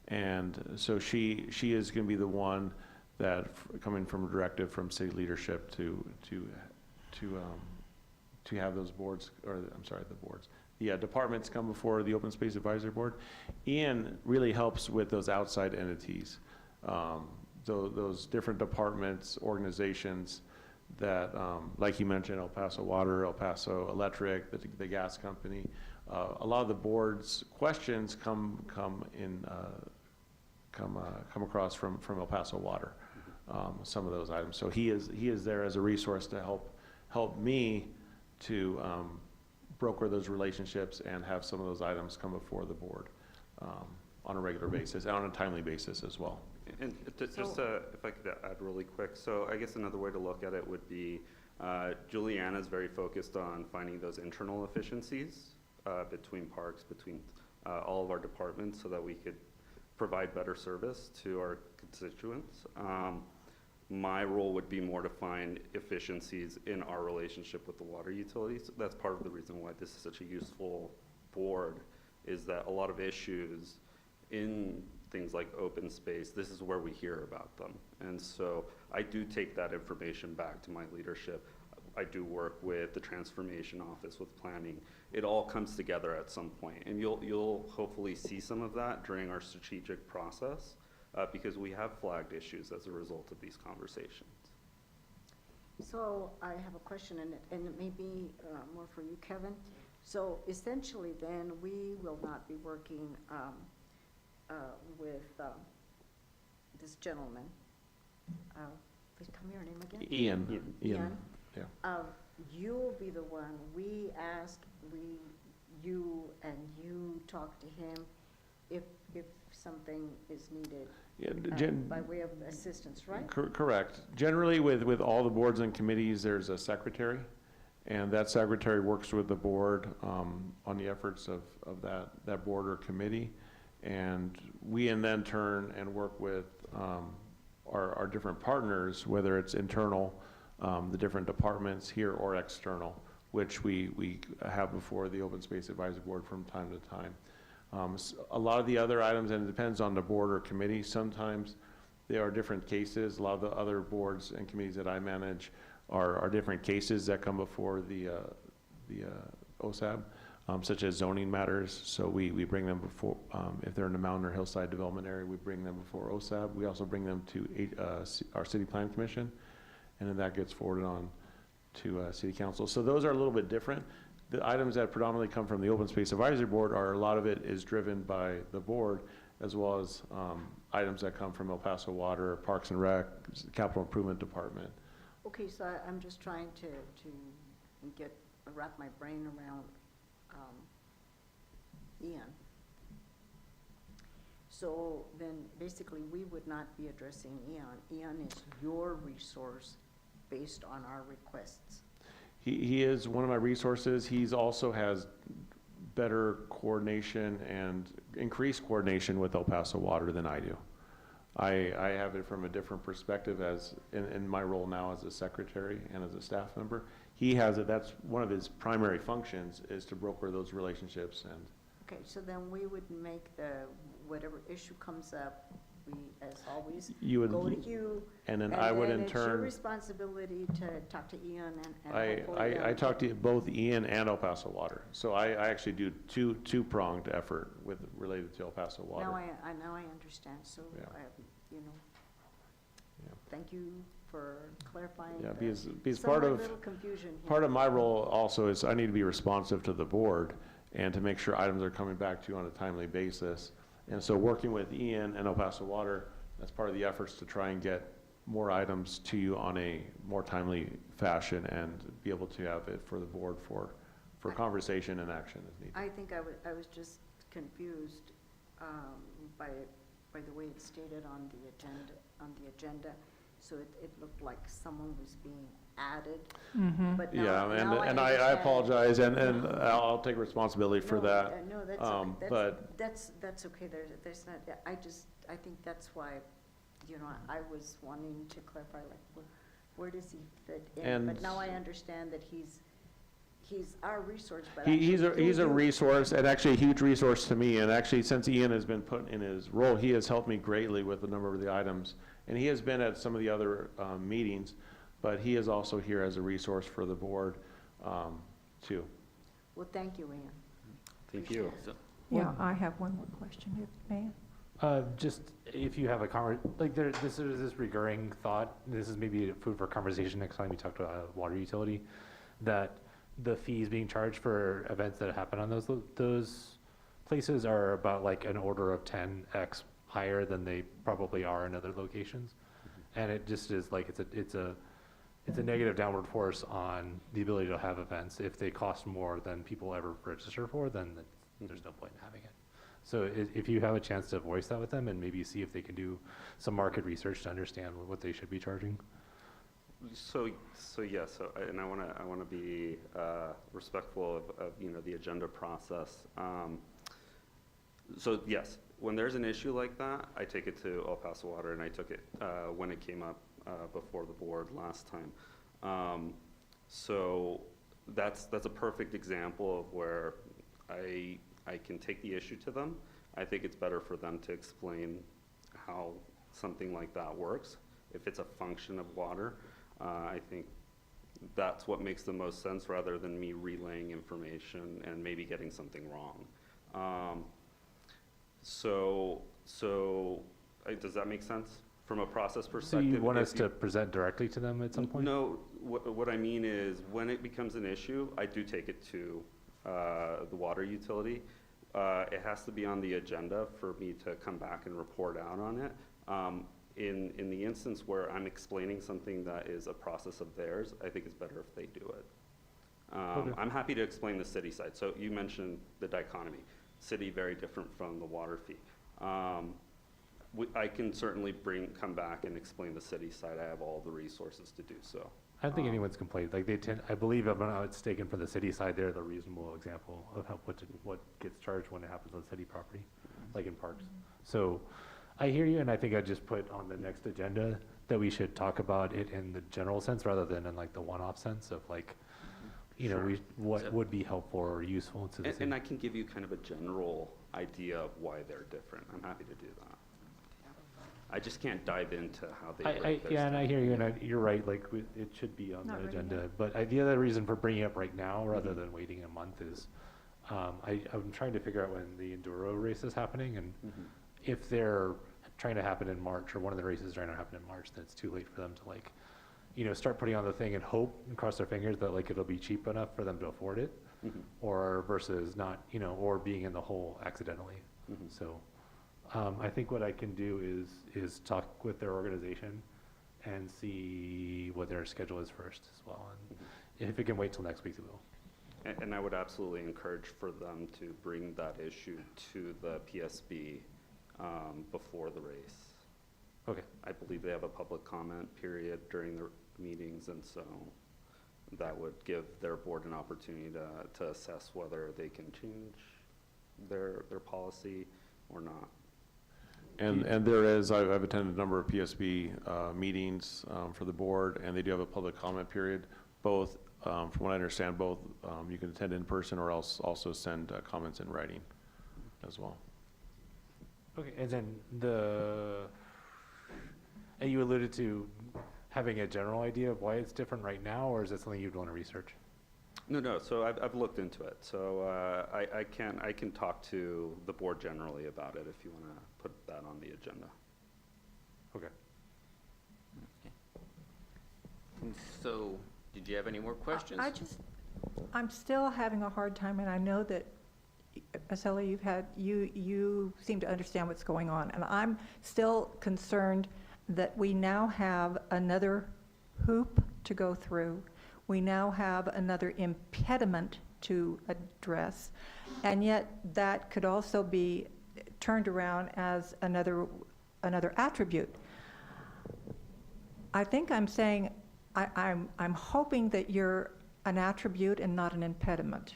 and so she is going to be the one that, coming from a directive from city leadership to have those boards, or I'm sorry, the departments come before the Open Space Advisory Board. Ian really helps with those outside entities, those different departments, organizations that, like you mentioned, El Paso Water, El Paso Electric, the gas company. A lot of the board's questions come across from El Paso Water, some of those items. So he is there as a resource to help me to broker those relationships and have some of those items come before the board on a regular basis and on a timely basis as well. And just if I could add really quick, so I guess another way to look at it would be Juliana's very focused on finding those internal efficiencies between parks, between all of our departments, so that we could provide better service to our constituents. My role would be more to find efficiencies in our relationship with the water utilities. That's part of the reason why this is such a useful board, is that a lot of issues in things like open space, this is where we hear about them. And so I do take that information back to my leadership. I do work with the transformation office, with planning. It all comes together at some point, and you'll hopefully see some of that during our strategic process, because we have flagged issues as a result of these conversations. So I have a question, and it may be more for you, Kevin. So essentially then, we will not be working with this gentleman. Please tell me your name again. Ian. Yeah. You'll be the one, you talk to him if something is needed by way of assistance, right? Correct. Generally, with all the boards and committees, there's a secretary, and that secretary works with the board on the efforts of that board or committee. And we then turn and work with our different partners, whether it's internal, the different departments here, or external, which we have before the Open Space Advisory Board from time to time. A lot of the other items, and it depends on the board or committee, sometimes there are different cases. A lot of the other boards and committees that I manage are different cases that come before the OSAB, such as zoning matters. So we bring them before, if they're in the mountain or hillside development area, we bring them before OSAB. We also bring them to our City Plan Commission, and then that gets forwarded on to City Council. So those are a little bit different. The items that predominantly come from the Open Space Advisory Board a lot of it is driven by the board, as well as items that come from El Paso Water, Parks and Rec, Capital Improvement Department. Okay, so I'm just trying to wrap my brain around Ian. So then basically, we would not be addressing Eon. Eon is your resource based on our requests. He is one of my resources. He's also has better coordination and increased coordination with El Paso Water than I do. I have it from a different perspective as, in my role now as a secretary and as a staff member. He has it, that's one of his primary functions, is to broker those relationships. And Okay, so then we would make whatever issue comes up, we, as always, you would, go to you. and then I would in it's your turn, responsibility to talk to Eon and hopefully. I talk to both Ian and El Paso Water. So I actually do two-pronged effort related to El Paso Water. Now I understand, so, Yeah. you know, Yeah. thank you for clarifying. Yeah, the because part of, little confusion here. part of my role also is I need to be responsive to the board and to make sure items are coming back to you on a timely basis. And so working with Ian and El Paso Water, that's part of the efforts to try and get more items to you on a more timely fashion and be able to have it for the board for conversation and action as needed. I think I was just confused by the way it's stated on the agenda. So it looked like someone was being added, but now, Yeah, now and I understand. apologize, and I'll take responsibility for No, that. No, that's Um, okay. but- That's okay. There's not, I think that's why, you know, I was wanting to clarify, like, where does he fit in? But And- now I understand that he's our resource, but He's actually a through you- resource, and actually a huge resource to me, and actually, since Ian has been put in his role, he has helped me greatly with a number of the items. And he has been at some of the other meetings, but he is also here as a resource for the board, too. Well, thank you, Ian. Thank you. So, Yeah, I have one more question, if may. Just if you have this is this recurring thought, this is maybe food for conversation next time you talk to a water utility, that the fees being charged for events that happen on those places are about like an order of 10x higher than they probably are in other locations. And it just is like, it's a negative downward force on the ability to have events. If they cost more than people ever register for, then there's no point in having it. So if you have a chance to voice that with them and maybe see if they can do some market research to understand what they should be charging. And I want to be respectful of the agenda process. So yes, when there's an issue like that, I take it to El Paso Water, and I took it when it came up before the board last time. So that's a perfect example of where I can take the issue to them. I think it's better for them to explain how something like that works. If it's a function of water, I think that's what makes the most sense, rather than me relaying information and maybe getting something wrong. Does that make sense from a process So perspective? you want If us to present directly to them at some point? No, what I mean is, when it becomes an issue, I do take it to the water utility. It has to be on the agenda for me to come back and report out on it. In the instance where I'm explaining something that is a process of theirs, I think it's better if they do it. Okay. I'm happy to explain the city side. So you mentioned the dichotomy. City, very different from the water fee. I can certainly come back and explain the city side. I have all the resources to do so. I don't think anyone's complained. Like I believe, if I'm not mistaken, from the city side, they're the reasonable example of what gets charged when it happens on city property, like in parks. So I hear you, and I think I just put on the next agenda that we should talk about it in the general sense rather than in like the one-off sense of like, Sure. what would be helpful or useful to the city. And I can give you kind of a general idea of why they're different. I'm happy to do that. I just can't dive into how they rate their Yeah, and I stuff. hear you, and you're right, like, it should be on Not the ready agenda. yet. But the other reason for bringing it up right now, rather than waiting a month, is I'm trying to figure out when the Enduro race is happening, and Mhm. if they're trying to happen in March, or one of the races is trying to happen in March, then it's too late for them to like, start putting on the thing and hope and cross their fingers that like it'll be cheap enough for them to afford it, Mhm. or versus not, or being in the hole accidentally. Mhm. So I think what I can do is talk with their organization and see what their schedule is first as well. And if it can wait till next week, it will. And I would absolutely encourage for them to bring that issue to the PSB before the race. Okay. I believe they have a public comment period during the meetings, and so that would give their board an opportunity to assess whether they can change their policy or not. And there is, I've attended a number of PSB meetings for the board, and they do have a public comment period. Both, from what I understand, both you can attend in person or else also send comments in writing as well. Okay, and then and you alluded to having a general idea of why it's different right now, or is that something you'd want to research? No, so I've looked into it, so I can talk to the board generally about it if you want to put that on the agenda. Okay. And so, did you have any more questions? I'm still having a hard time, and I know that, Acela, you seem to understand what's going on, and I'm still concerned that we now have another hoop to go through. We now have another impediment to address, and yet that could also be turned around as another attribute. I think I'm saying, I'm hoping that you're an attribute and not an impediment.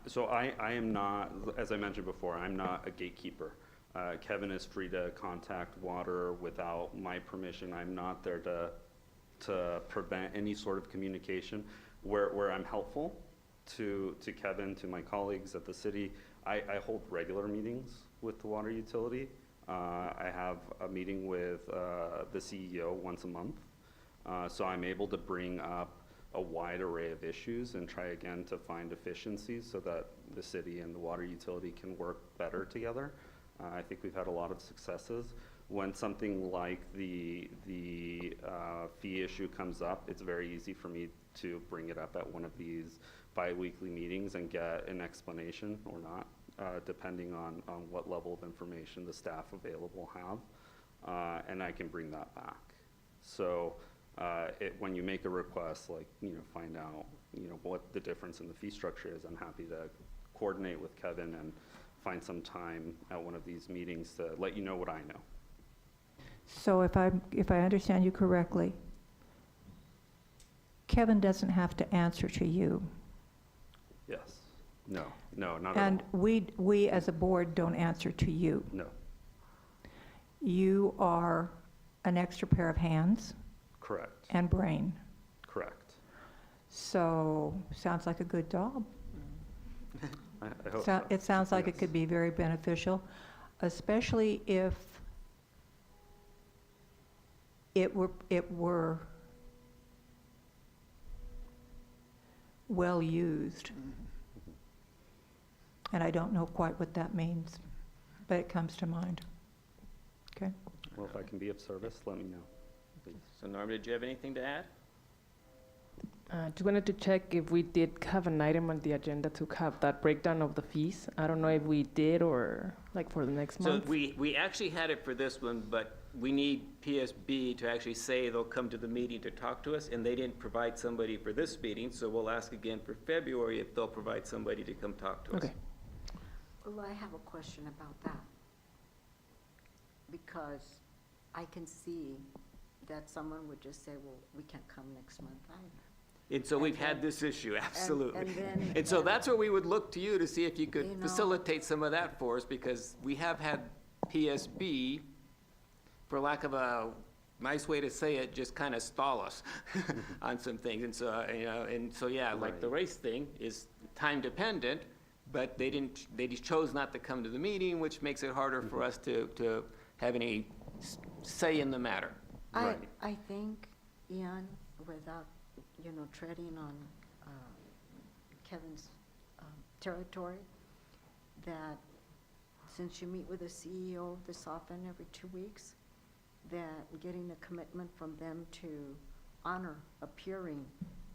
So I am not, as I mentioned before, I'm not a gatekeeper. Kevin is free to contact water without my permission. I'm not there to prevent any sort of communication. Where I'm helpful to Kevin, to my colleagues at the city, I hold regular meetings with the water utility. I have a meeting with the CEO once a month. So I'm able to bring up a wide array of issues and try again to find efficiencies so that the city and the water utility can work better together. I think we've had a lot of successes. When something like the fee issue comes up, it's very easy for me to bring it up at one of these bi-weekly meetings and get an explanation or not, depending on what level of information the staff available have, and I can bring that back. So when you make a request, like, find out, what the difference in the fee structure is, I'm happy to coordinate with Kevin and find some time at one of these meetings to let you know what I know. So if I understand you correctly, Kevin doesn't have to answer to you. Yes. No, not And at all. we as a board don't answer to you. No, You are an extra pair of hands correct, and brain. correct. So, sounds like a good job. I hope so. It sounds like it Yes. could be very beneficial, especially if it were well used. And I don't know quite what that means, but it comes to mind. Okay? Well, if I can be of service, let me know, please. So Norm, did you have anything to add? Just wanted to check if we did have an item on the agenda to have that breakdown of the fees. I don't know if we did or like for the next So month. we actually had it for this one, but we need PSB to actually say they'll come to the meeting to talk to us, and they didn't provide somebody for this meeting, so we'll ask again for February if they'll provide somebody to come talk to us. Okay. Well, I have a question about that. Because I can see that someone would just say, well, we can't come next month either. And so we've And had then- this issue, absolutely. and then- And so that's where we would look to you to see if you could You know- facilitate some of that for us, because we have had PSB, for lack of a nice way to say it, just kind of stall us on some things. And so, yeah, like the race thing is time dependent, but they just chose not to come to the meeting, which makes it harder for us to have any say in the matter. I think, Ian, without, treading on Kevin's territory, that since you meet with the CEO this often, every 2 weeks, that getting a commitment from them to honor appearing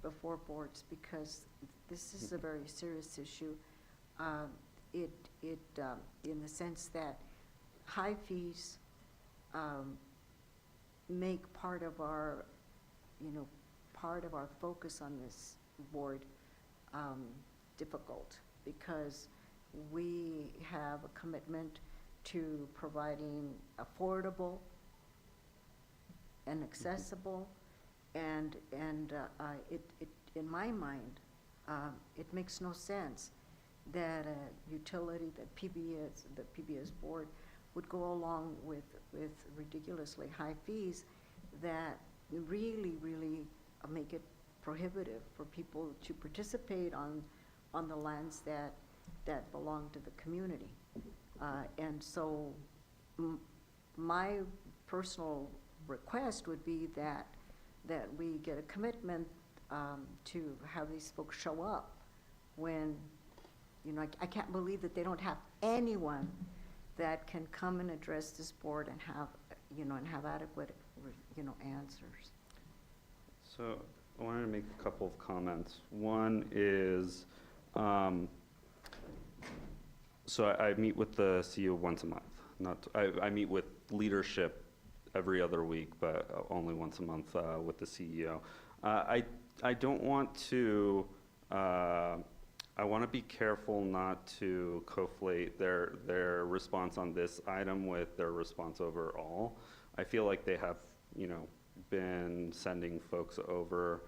before boards, because this is a very serious issue. In the sense that high fees make part of our focus on this board difficult, because we have a commitment to providing affordable and accessible, and in my mind, it makes no sense that a utility, the PBS board would go along with ridiculously high fees that really make it prohibitive for people to participate on the lands that belong to the community. And so my personal request would be that we get a commitment to have these folks show up when, I can't believe that they don't have anyone that can come and address this board and have adequate, answers. So I wanted to make a couple of comments. One is, so I meet with the CEO once a month. I meet with leadership every other week, but only once a month with the CEO. I don't want to, I want to be careful not to conflate their response on this item with their response overall. I feel like they have, been sending folks over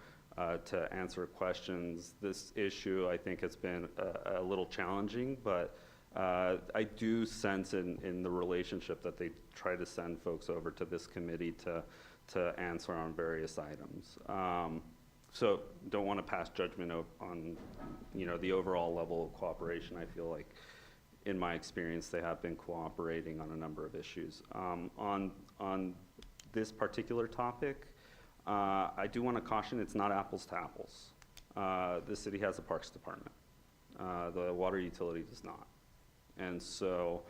to answer questions. This issue, I think, has been a little challenging, but I do sense in the relationship that they try to send folks over to this committee to answer on various items. So don't want to pass judgment on, the overall level of cooperation. I feel like, in my experience, they have been cooperating on a number of issues. On this particular topic, I do want to caution it's not apples to apples. The city has a parks department. The water utility does not. And so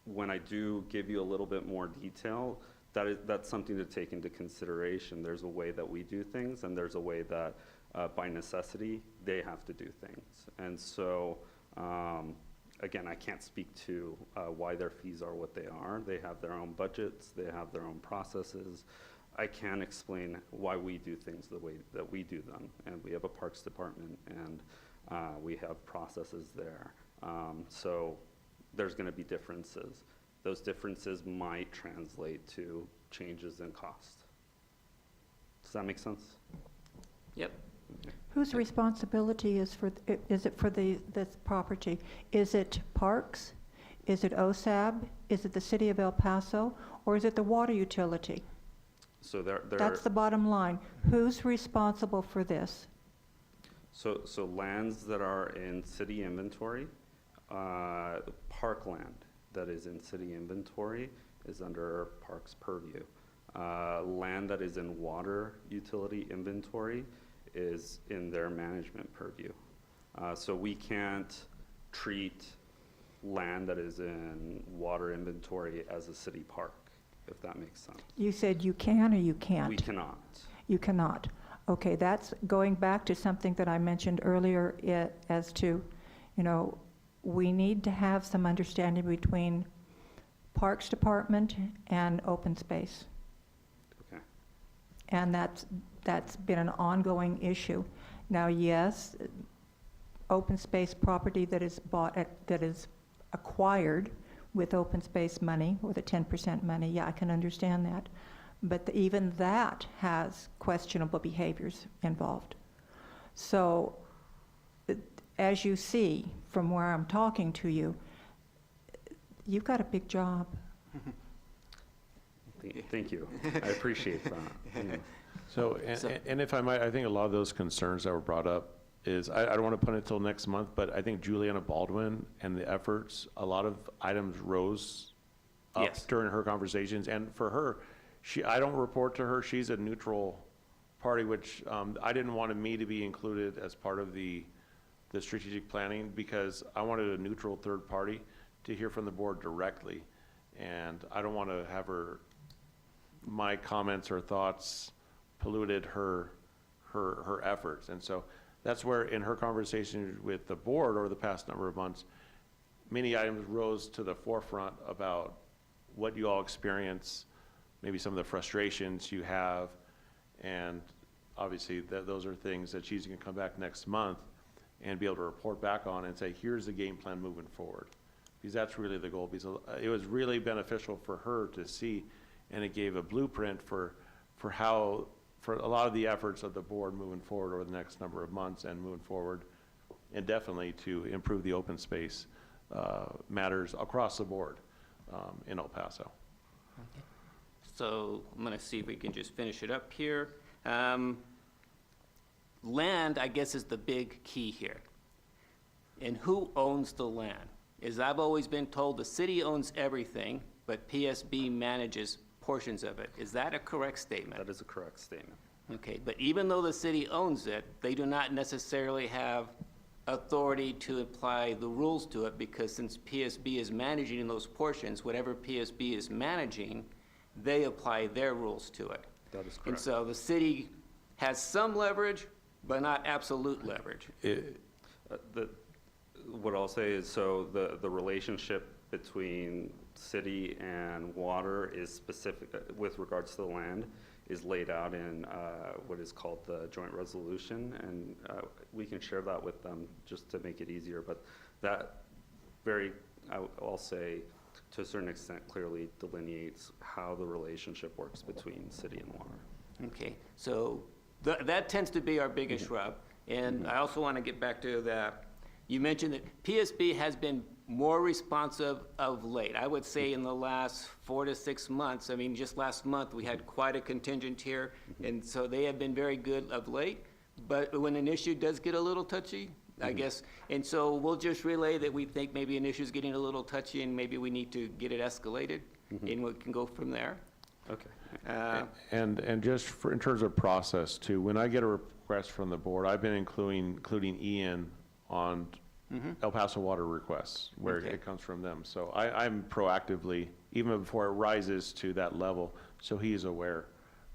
when I do give you a little bit more detail, that's something to take into consideration. There's a way that we do things, and there's a way that by necessity they have to do things. And so again, I can't speak to why their fees are what they are. They have their own budgets, they have their own processes. I can explain why we do things the way that we do them. And we have a parks department, and we have processes there. So there's going to be differences. Those differences might translate to changes in cost. Does that make sense? Yep. Whose responsibility is it for this property? Is it Parks? Is it OSAB? Is it the city of El Paso? Or is it the water utility? So That's the bottom line. Who's responsible for this? So lands that are in city inventory, parkland that is in city inventory is under Parks purview. Land that is in water utility inventory is in their management purview. So we can't treat land that is in water inventory as a city park, if that makes sense. You said you can or you can't? We cannot. You cannot. Okay, that's going back to something that I mentioned earlier as to, we need to have some understanding between Parks Department and Open Space. Okay. And that's been an ongoing issue. Now, yes, open space property that is that is acquired with open space money, or the 10% money, yeah, I can understand that. But even that has questionable behaviors involved. So, as you see from where I'm talking to you, you've got a big job. Thank you. I appreciate that. Yeah. So, and if I might, I think a lot of those concerns that were brought up is, I don't want to put it until next month, but I think Juliana Baldwin and the efforts, a lot of items rose up Yes. during her conversations. And for her, I don't report to her. She's a neutral party, which I didn't want me to be included as part of the strategic planning, because I wanted a neutral third party to hear from the board directly. And I don't want to have my comments or thoughts polluted her efforts. And so that's where, in her conversation with the board over the past number of months, many items rose to the forefront about what you all experience, maybe some of the frustrations you have, and obviously those are things that she's going to come back next month and be able to report back on and say, here's the game plan moving forward. because that's really the goal. Because it was really beneficial for her to see, and it gave a blueprint for how, for a lot of the efforts of the board moving forward over the next number of months and moving forward, and definitely to improve the open space matters across the board in El Paso. So I'm going to see if we can just finish it up here. Land, I guess, is the big key here. And who owns the land? As I've always been told, the city owns everything, but PSB manages portions of it. Is that a correct statement? That is a correct statement. Okay, but even though the city owns it, they do not necessarily have authority to apply the rules to it, because since PSB is managing those portions, whatever PSB is managing, they apply their rules to it. That is And correct. so the city has some leverage, but not absolute leverage. What I'll say is, so the relationship between city and water is specific, with regards to the land, is laid out in what is called the joint resolution, and we can share that with them just to make it easier, but that I'll say, to a certain extent, clearly delineates how the relationship works between city and water. Okay, so that tends to be our biggest rub. And I also want to get back to that. You mentioned that PSB has been more responsive of late. I would say in the last 4 to 6 months. I mean, just last month, we had quite a contingent here, and so they have been very good of late. But when an issue does get a little touchy, I guess, and so we'll just relay that we think maybe an issue is getting a little touchy, and maybe we need to get it escalated, and we can go from there. Okay. And just for, in terms of process too, when I get a request from the board, I've been including Ian on El Paso Water requests, where Okay. it comes from them. So I'm proactively, even before it rises to that level, so he's aware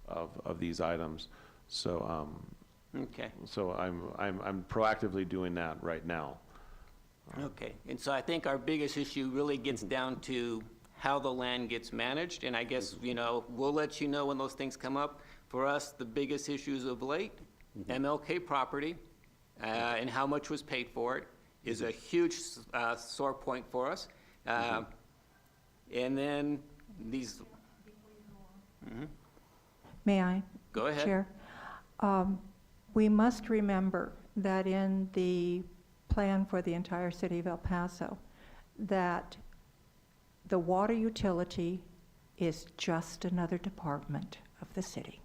of these items. So, Okay. so I'm proactively doing that right now. Okay, and so I think our biggest issue really gets down to how the land gets managed, and I guess, you know, we'll let you know when those things come up. For us, the biggest issues of late, MLK property, and how much was paid for it, is a huge sore point for us. And then these, May I? go ahead. Chair? We must remember that in the plan for the entire city of El Paso, that the water utility is just another department of the city.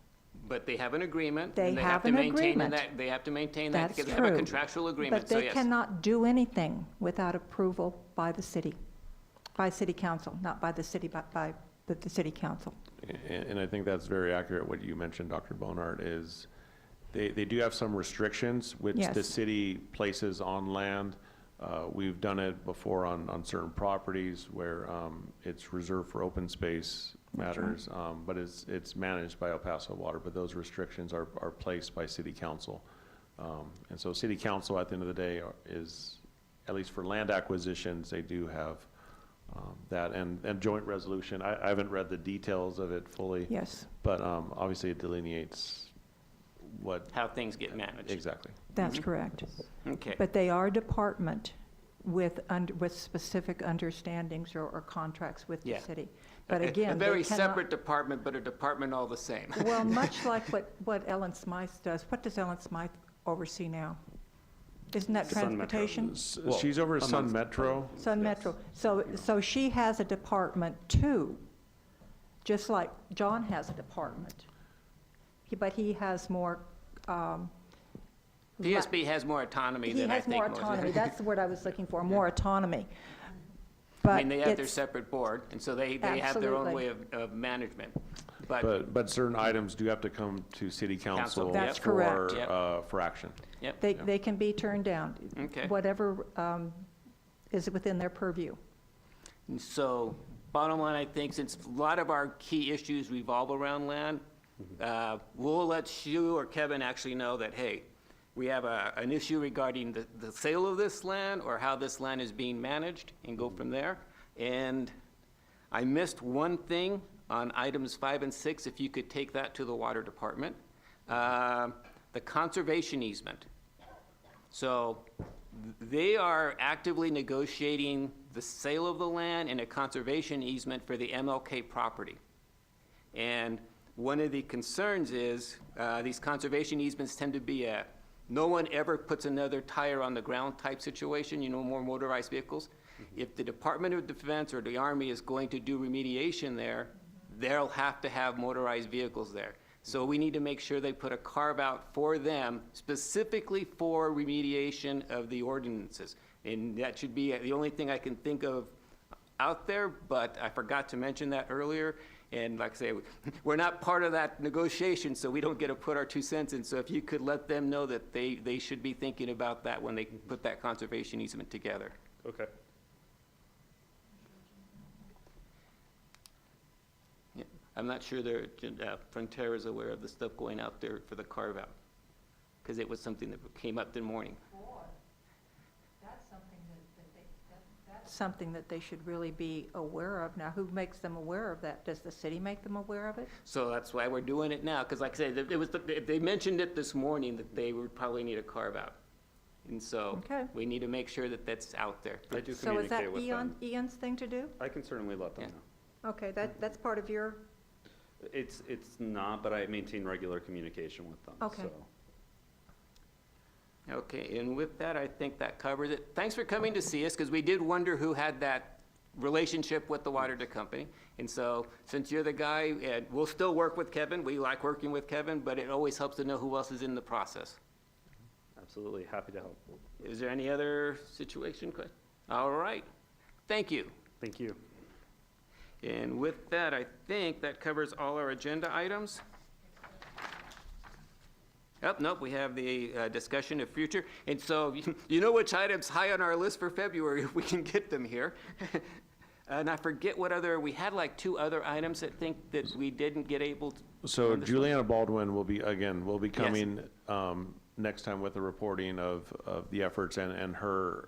But they have an agreement. They and have to an maintain agreement. that. They have to maintain that That's because they have a true. contractual agreement, But so they yes. cannot do anything without approval by the city, by city council, not by the city, but by the city council. And I think that's very accurate, what you mentioned, Dr. Bonart, is they do have some restrictions which the Yes. city places on land. We've done it before on certain properties where it's reserved for open space matters, but it's managed by El Paso Water, but those restrictions are placed by city council. And so city council, at the end of the day, is, at least for land acquisitions, they do have that, and joint resolution. I haven't read the details of it fully. Yes, But obviously it delineates what, How things get managed. exactly. that's correct. Okay. But they are a department with specific understandings or contracts with the Yeah. city. But A again, very they cannot. separate department, but a department all the same. Well, much like what Ellen Smythe does. What does Ellen Smythe oversee now? Isn't that Sun Metro. transportation? She's over Sun amongst- Metro. Sun Metro. So she has a department too, just like John has a department. But he has more, PSB has more autonomy he than I has think more most. autonomy. That's the word I was looking for, more autonomy. I But mean, they have their it's, separate board, and so they have their own Absolutely. way of management. But, But certain items do have to come to city council. That's Yep. correct. For action. yep, they can be turned down. Okay. Whatever is within their purview. and so bottom line, I think, since a lot of our key issues revolve around land, we'll let you or Kevin actually know that, hey, we have an issue regarding the sale of this land or how this land is being managed, and go from there. And I missed one thing on items 5 and 6, if you could take that to the water department. The conservation easement. So they are actively negotiating the sale of the land and a conservation easement for the MLK property. And one of the concerns is, these conservation easements tend to be a, no one ever puts another tire on the ground type situation, more motorized vehicles. If the Department of Defense or the Army is going to do remediation there, they'll have to have motorized vehicles there. So we need to make sure they put a carve-out for them specifically for remediation of the ordinances. And that should be the only thing I can think of out there, but I forgot to mention that earlier. And like I say, we're not part of that negotiation, so we don't get to put our 2 cents in. So if you could let them know that they should be thinking about that when they put that conservation easement together. Okay. Yeah, I'm not sure Frontier is aware of the stuff going out there for the carve-out, because it was something that came up this morning. That's something that they should really be aware of. Now, who makes them aware of that? Does the city make them aware of it? So that's why we're doing it now, because like I said, they mentioned it this morning that they would probably need a carve-out. And so Okay. we need to make sure that that's out there. I do So is that communicate with them. Ian's thing to do? I can certainly let them Yeah. know. Okay, that's part of your, It's not, but I maintain regular communication with them. Okay. So. Okay, and with that, I think that covers it. Thanks for coming to see us, because we did wonder who had that relationship with the water company. And so, since you're the guy, and we'll still work with Kevin, we like working with Kevin, but it always helps to know who else is in the process. Absolutely, happy to help. Is there any other situation? All right, thank you. Thank you. And with that, I think that covers all our agenda items. Oh, nope, we have the discussion of future. And so, you know which item's high on our list for February, if we can get them here. And I forget what other, we had like 2 other items that that we didn't get able to. So on this Juliana Baldwin will be Yes. coming next time with the reporting of the efforts and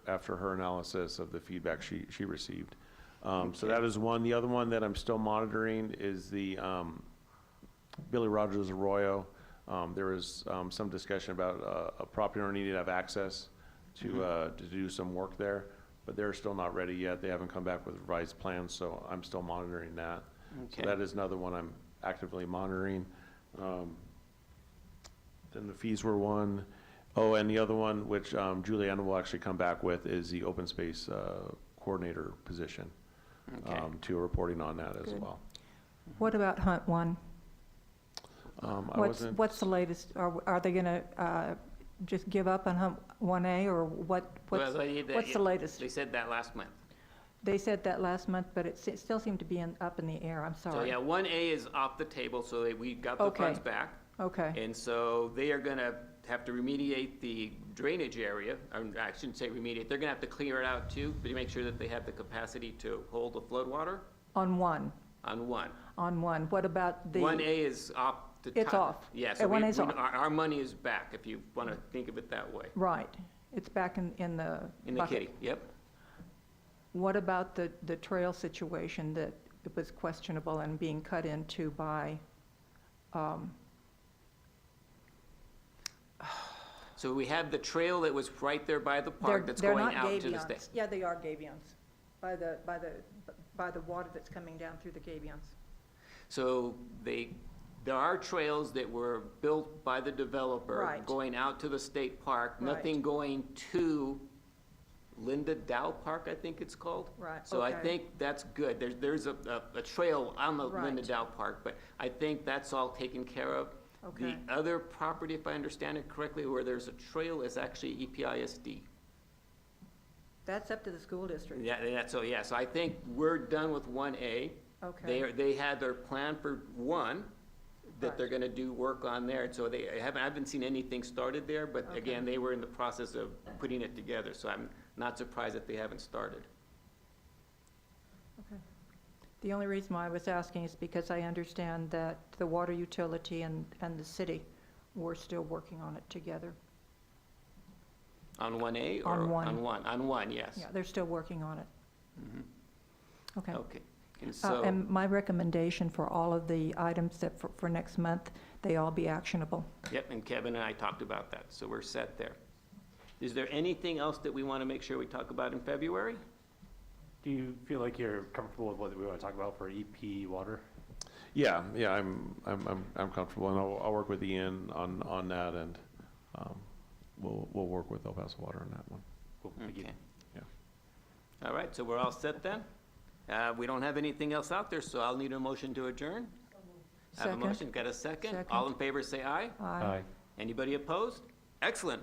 after her analysis of the feedback she received. So that is one. The other one that I'm still monitoring is the Billy Rogers Arroyo. There was some discussion about a property owner needing to have access to do some work there, but they're still not ready yet. They haven't come back with revised plans, so I'm still monitoring that. Okay. So that is another one I'm actively monitoring. Then the fees were one. Oh, and the other one, which Juliana will actually come back with, is the open space coordinator position. Okay. To reporting on that as Good. well. what about Hunt One? I What's the latest? Are they gonna just give up on Hunt 1A, or what's the latest? They said that last month. They said that last month, but it still seemed to be up in the air. I'm So sorry. yeah, 1A is off the table, so we got the Okay. funds back. Okay, And so they are gonna have to remediate the drainage area, or I shouldn't say remediate, they're gonna have to clear it out too, to make sure that they have the capacity to hold the flood water on one. on 1. What about the? 1A is off the top. It's off. Yeah, so 1A is off. our money is back, if you wanna think of it that way. Right, it's back in the In the bucket. kitty, yep. What about the trail situation that it was questionable and being cut into by, So we have the trail that was right there by the they're park that's they're going not out to the gabions. state. Yeah, they are gabions, by the water that's coming down through the gabions. So there are trails that were built by the developer Right. going out to the state park, Right. nothing going to Linda Dow Park, I think it's called. Right, So I okay. think that's good. There's a trail on the Linda Right. Dow Park, but I think that's all taken care of. Okay. The other property, if I understand it correctly, where there's a trail is actually EPISD. That's up to the school district. Yeah, so I think we're done with 1A. Okay. They had their plan for 1, that they're Right. gonna do work on there, and so I haven't seen anything started there, but Okay. again, they were in the process of putting it together, so I'm not surprised that they haven't started. Okay. The only reason why I was asking is because I understand that the water utility and the city were still working on it together. On 1A or? On 1. On 1, yes. Yeah, they're still working on it. Okay. Okay, and so, And my recommendation for all of the items that for next month, they all be actionable. yep, and Kevin and I talked about that, so we're set there. Is there anything else that we wanna make sure we talk about in February? Do you feel like you're comfortable with what we want to talk about for EP water? Yeah, I'm comfortable, and I'll work with Ian on that, and we'll work with El Paso Water on that one. Cool, thank you. Okay. Yeah. All right, so we're all set then? We don't have anything else out there, so I'll need a motion to adjourn. I have a Second. motion, got a second? All in favor, say aye. Aye. Anybody opposed? Excellent.